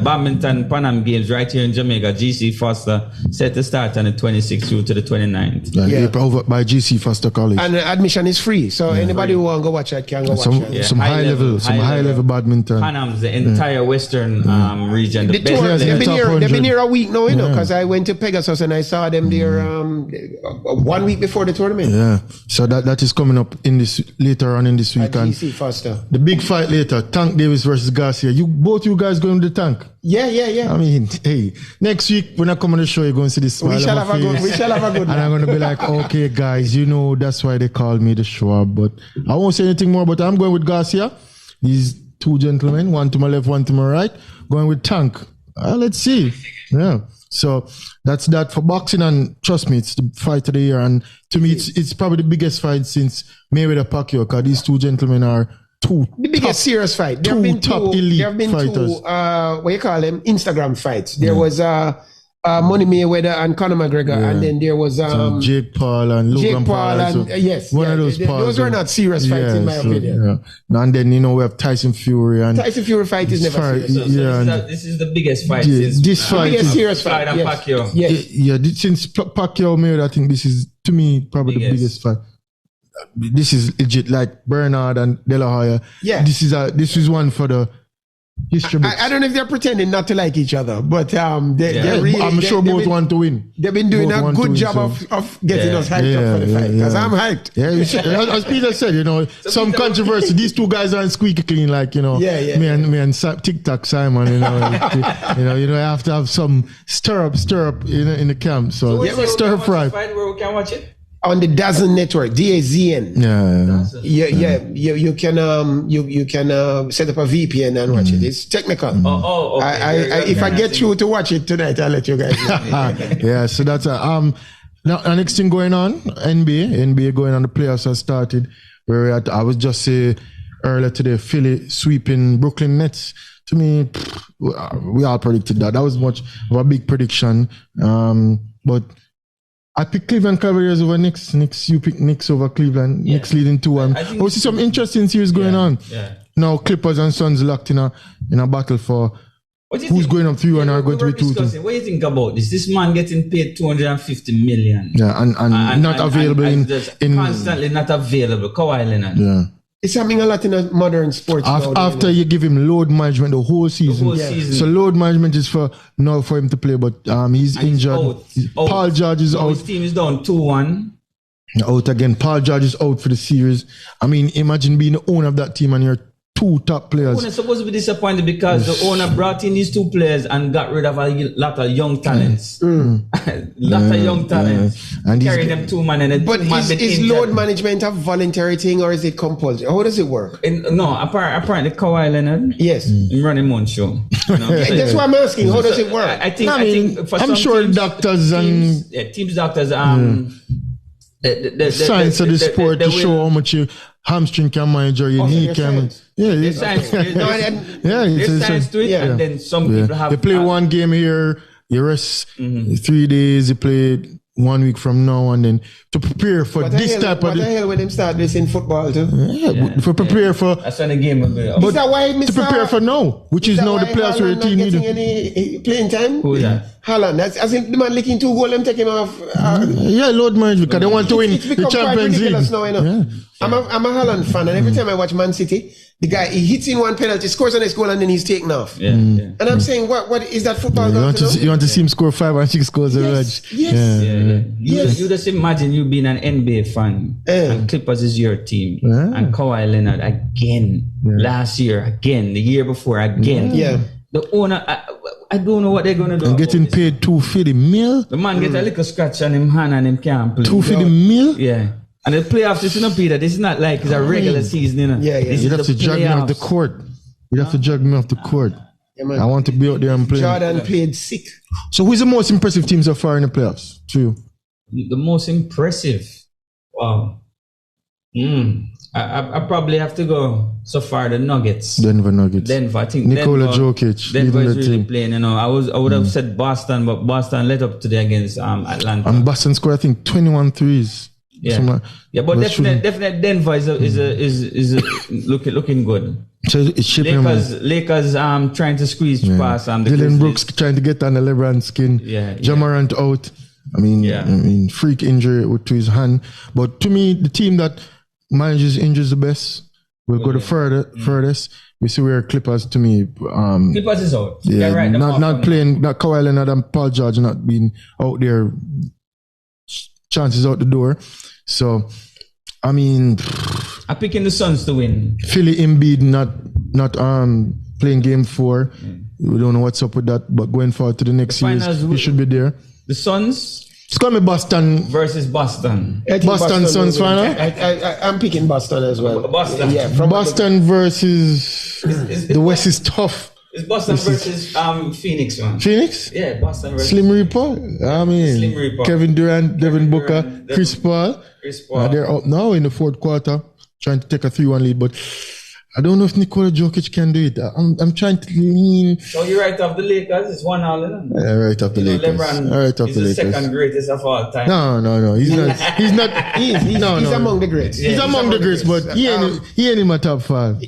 badminton Pan Am Games right here in Jamaica. GC Foster set to start on the 26th through to the 29th. Over by GC Foster College. And admission is free. So anybody who want to go watch it can go watch it. Some high level badminton. Pan Am's the entire western region. They've been here a week now, because I went to Pegasus and I saw them there 1 week before the tournament. Yeah. So that is coming up later on in this week. GC Foster. The big fight later. Tank Davis versus Garcia. Both you guys going to the tank? Yeah. I mean, hey, next week when I come on the show, you're going to see this smile. We shall have a good And I'm going to be like, okay, guys, that's why they call me the Schwab. But I won't say anything more, but I'm going with Garcia. These two gentlemen, one to my left, one to my right, going with Tank. Let's see. Yeah. So that's that for boxing, and trust me, it's the fight of the year. And to me, it's probably the biggest fight since Mayweather Pacquiao, because these two gentlemen are the biggest serious fight. There have been two what you call them, Instagram fights. There was Money Mayweather and Conor McGregor, and then there was Jake Paul and Logan Paul. One of those. Those were not serious fights in my opinion. And then we have Tyson Fury, and Tyson Fury fight is never serious. This is the biggest fight. This fight is serious fight. Pacquiao. Since Pacquiao Mayweather, I think this is, to me, probably the biggest fight. This is legit, like Bernard and De La Hoya. Yeah. This is one for the history books. I don't know if they're pretending not to like each other, but I'm sure both want to win. They've been doing a good job of getting us hyped up for the fight, because I'm hyped. Yeah, as Peter said, some controversy. These two guys aren't squeaky clean, like me and TikTok Simon. You have to have some stir up in the camp. So stir fry. Where we can watch it? On the DAZN network, DAZN. You can set up a VPN and watch it. It's technical. Okay. If I get through to watch it tonight, I'll let you guys know. So that's now next thing going on, NBA going on. The playoffs have started. I was just say earlier today, Philly sweeping Brooklyn Nets. To me, we all predicted that. That was much of a big prediction. But I picked Cleveland Cavaliers over Knicks. You pick Knicks over Cleveland. Yeah. Knicks leading 2-1. We see some interesting series going on. Yeah. Now Clippers and Suns locked in a battle for who's going up 3-1 are going to be 2-2. What do you think about this? This man getting paid $250 million. Yeah, and not available in constantly not available. Kawhi Leonard. Yeah. It's happening a lot in a modern sports. After you give him load management the whole season. So load management is for him to play, but he's injured. Paul George is out. His team is down 2-1. Out again. Paul George is out for the series. I mean, imagine being the owner of that team and you're two top players. The owner supposed to be disappointed because the owner brought in these two players and got rid of a lot of young talents. And carry them 2 man. But is load management a voluntary thing or is it compulsory? How does it work? No, apparently Kawhi Leonard. Yes. He run him on show. That's what I'm asking. How does it work? I think for I'm sure teams, doctors teams doctors the science of the sport to show how much your hamstring can manage or your knee can. There's science to it, and then some people have. You play one game here, you rest 3 days, you play 1 week from now, and then to prepare for what this type of. What the hell when them start this in football too? For prepare for. That's when the game will be. But is that why to prepare for now, which is now the players where the team need. Any playing time? Who is that? Haaland. That's as in the man licking 2 goals, them take him off. Load management because they want to win the Champions League. Now, I'm a Haaland fan, and every time I watch Man City, the guy he hits in one penalty, scores a nice goal, and then he's taken off. And I'm saying, what is that football? You want to see him score 5 or 6 goals a match? You just imagine you being an NBA fan, and Clippers is your team, and Kawhi Leonard again last year, again the year before, again. The owner, I don't know what they're going to do. And getting paid $250 million. The man get a little scratch on him hand and him can't play. $250 million? Yeah. And the playoffs, this is not Peter. This is not like it's a regular season, you know. You'd have to jug me off the court. You'd have to jug me off the court. I want to be out there and play. Jordan played sick. So who's the most impressive team so far in the playoffs? To you? The most impressive? Wow. I probably have to go so far the Nuggets. Denver Nuggets. Denver, I think Nikola Jokic. Denver is really playing, you know. I would have said Boston, but Boston let up today against Atlanta. And Boston scored, I think, 21 threes. But definitely Denver is looking good. So it's shipping Lakers trying to squeeze past the Dylan Brooks trying to get on the LeBron skin. Ja Morant out. I mean, freak injury to his hand. But to me, the team that manages injuries the best will go the furthest. We see where Clippers, to me, Clippers is out. Not playing, not Kawhi Leonard and Paul George not being out there. Chances out the door. So, I mean, I'm picking the Suns to win. Philly Embiid not playing game 4. We don't know what's up with that, but going forward to the next series, he should be there. The Suns. It's going to be Boston versus Boston. Boston Suns final. I'm picking Boston as well. Boston. Boston versus the West is tough. It's Boston versus Phoenix, man. Phoenix? Yeah, Boston versus Slim Reaper. I mean, Slim Reaper. Kevin Durant, Devin Booker, Chris Paul. They're up now in the 4th quarter, trying to take a 3-1 lead. But I don't know if Nikola Jokic can do it. I'm trying to lean. So you write off the Lakers? It's 1-1. Yeah, right off the Lakers. LeBron is the second greatest of all time. No. He's not. He's among the greats. He's among the greats, but he ain't in my top 5.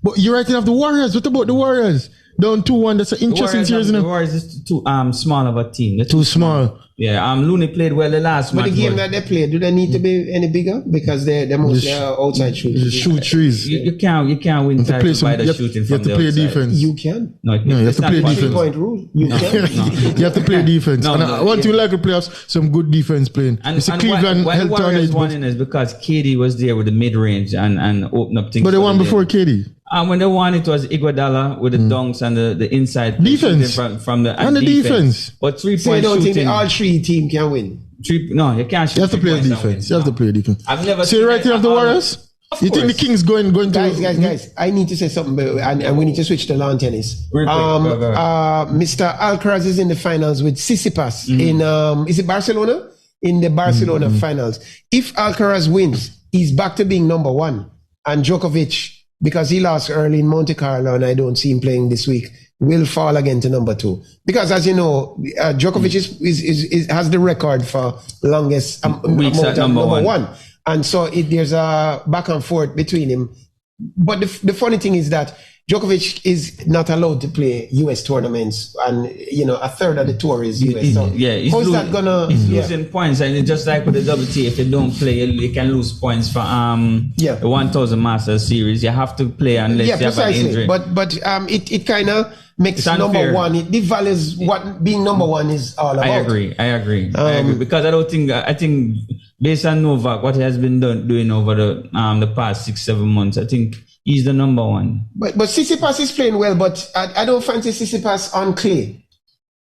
But you're writing off the Warriors. What about the Warriors? down 2-1. That's an interesting series, The Warriors is too small of a team. They're too small. Yeah, Looney played well the last match. But the game that they play, do they need to be any bigger? Because they're mostly outside shooters. Shoot trees. You can't win titles by the shooting from the outside. You have to play defense. You can. No, you have to play defense. 3-point rule. You can. You have to play defense. No, and no, I want to like the playoffs, some good defense playing. And Cleveland why the held on Warriors it, won in is because KD was there with the mid-range and opened up things. but they won before KD. When they won, it was Iguodala with the dunks and the inside Defense. from the And the defense. But 3-point So you don't think shooting. all three teams can win? No, you can't shoot. You have to play 3 points and defense. win. You have to play defense. I've never So you're writing off the Warriors? Of You think the course. Kings going to... Guys, I need to say something, and we need to switch to lawn tennis. Real quick, go ahead. Mr. Alcaraz is in the finals with Tsitsipas in, is it Barcelona? In the Barcelona finals. If Alcaraz wins, he's back to being number one. And Djokovic, because he lost early in Monte Carlo and I don't see him playing this week, will fall again to number two. Because as you know, Djokovic has the record for longest Weeks at number one. And so there's a back and forth between him. But the funny thing is that Djokovic is not allowed to play US tournaments, and a third of the tour is US. So He's how is that gonna? He's losing points, and it's just like with the WTA, if you don't play, you can lose points for the 1000 Masters series. You have to play unless you have an injury. But it kind of makes number one. It devalues what being number one is all about. I agree. Because I think based on Novak, what he has been doing over the past 6-7 months, I think he's the number one. But Tsitsipas is playing well, but I don't fancy Tsitsipas on clay.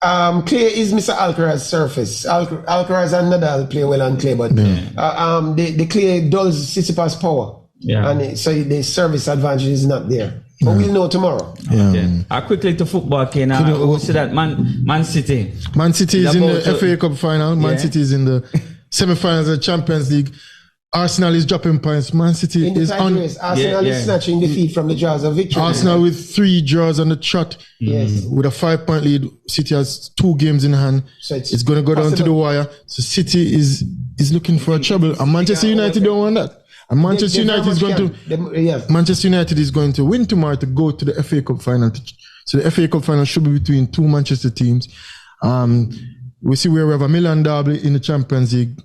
Clay is Mr. Alcaraz's surface. Alcaraz and Nadal play well on clay, but the clay dulls Tsitsipas' power. Yeah. And so the service advantage is not there. But we'll know tomorrow. Yeah. Okay. Quickly to football, Ken. We see that Man City. Man City is in the FA Cup final. Man City is in the semi-finals of the Champions League. Arsenal is dropping points. Man City In the is on. race, Arsenal is snatching defeat from the jaws of victory. Arsenal with 3 draws on the trot. Yes. With a 5-point lead. City has 2 games in hand. So it's going to go down to the wire. So City is looking for a trouble. And Manchester United don't want that. And Manchester United is going to win tomorrow to go to the FA Cup final. So the FA Cup final should be between 2 Manchester teams. We see where we have a Milan derby in the Champions League.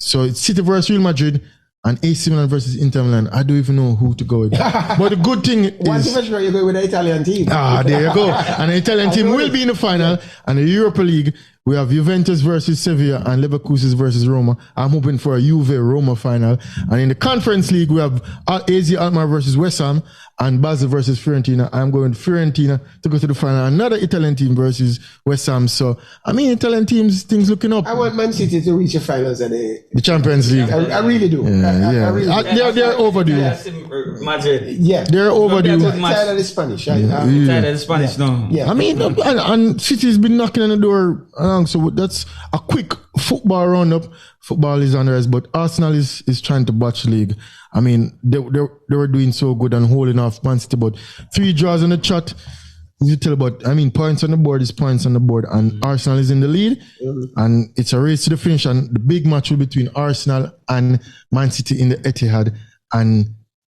So it's City versus Real Madrid and AC Milan versus Inter Milan. I don't even know who to go with. But the good thing is... Once you're going with the Italian team. There you go. And the Italian team will be in the final. And the Europa League, we have Juventus versus Sevilla and Leverkusen versus Roma. I'm hoping for a Juve-Roma final. And in the Conference League, we have AZ Alkmaar versus West Ham and Basel versus Fiorentina. I'm going with Fiorentina to go to the final. Another Italian team versus West Ham. So, Italian teams, things looking up. I want Man City to reach the finals of the Champions League. I really do. I really do. They're overdue. Madrid. Yeah. They're overdue. Tired of the Spanish. Tired of the Spanish, no. Yeah. And City's been knocking on the door along, so that's a quick football roundup. Football is on the rest, but Arsenal is trying to botch the league. They were doing so good and holding off Man City, but 3 draws on the trot. You tell about, points on the board is points on the board, and Arsenal is in the lead, and it's a race to the finish, and the big match will be between Arsenal and Man City in the Etihad, and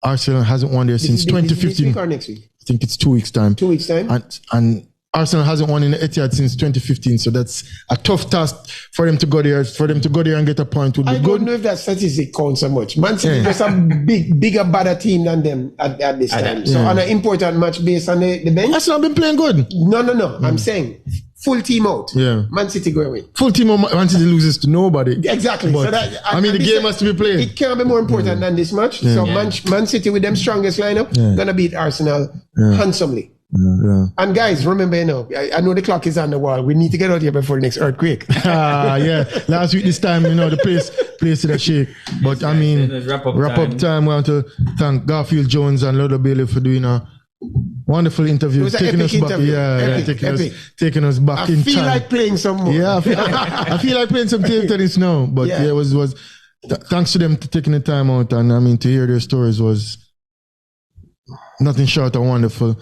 Arsenal hasn't won there since 2015. This week or next week? I think it's 2 weeks time. 2 weeks time? And Arsenal hasn't won in the Etihad since 2015, so that's a tough task for them to go there. For them to go there and get a point would be good. I don't know if that statistic counts so much. Man City is just a bigger, badder team than them at this time. So on an important match based on the bench. Arsenal been playing good. No. I'm saying full team out. Yeah. Man City going away. Full team out. Man City loses to nobody. Exactly. But, so the game has to be played. It can't be more important than this match. So Man City with them strongest lineup gonna beat Arsenal handsomely. Yeah. And guys, remember, I know the clock is on the wall. We need to get out here before the next earthquake. Last week this time, the place did a shake. But wrap up time. We want to thank Garfield Jones and Ludlow Bailey for doing a wonderful interview. It was an epic interview. Taking us back in time. I feel like playing some more. Yeah, I feel like playing some table tennis now. But it was thanks to them for taking the time out, and to hear their stories was nothing short of wonderful.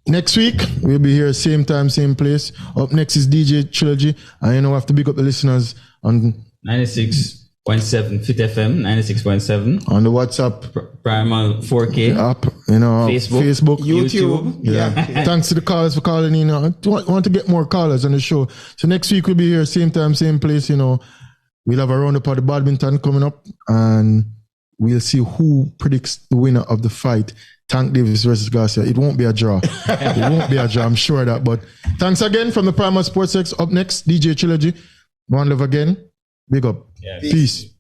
Next week we'll be here same time, same place. Up next is DJ Trilogy, and I have to big up the listeners on 96 96.7 Fit FM 96.7 on the WhatsApp Primal 4K app, Facebook, YouTube. Yeah. Thanks to the callers for calling in. I want to get more callers on the show. So next week we'll be here, same time, same place. We'll have a roundup of the badminton coming up, and we'll see who predicts the winner of the fight. Tank Davis versus Garcia. It won't be a draw. I'm sure of that. But thanks again from the Primal Sports X. Up next, DJ Trilogy. One love again. Big up. Yeah. Peace.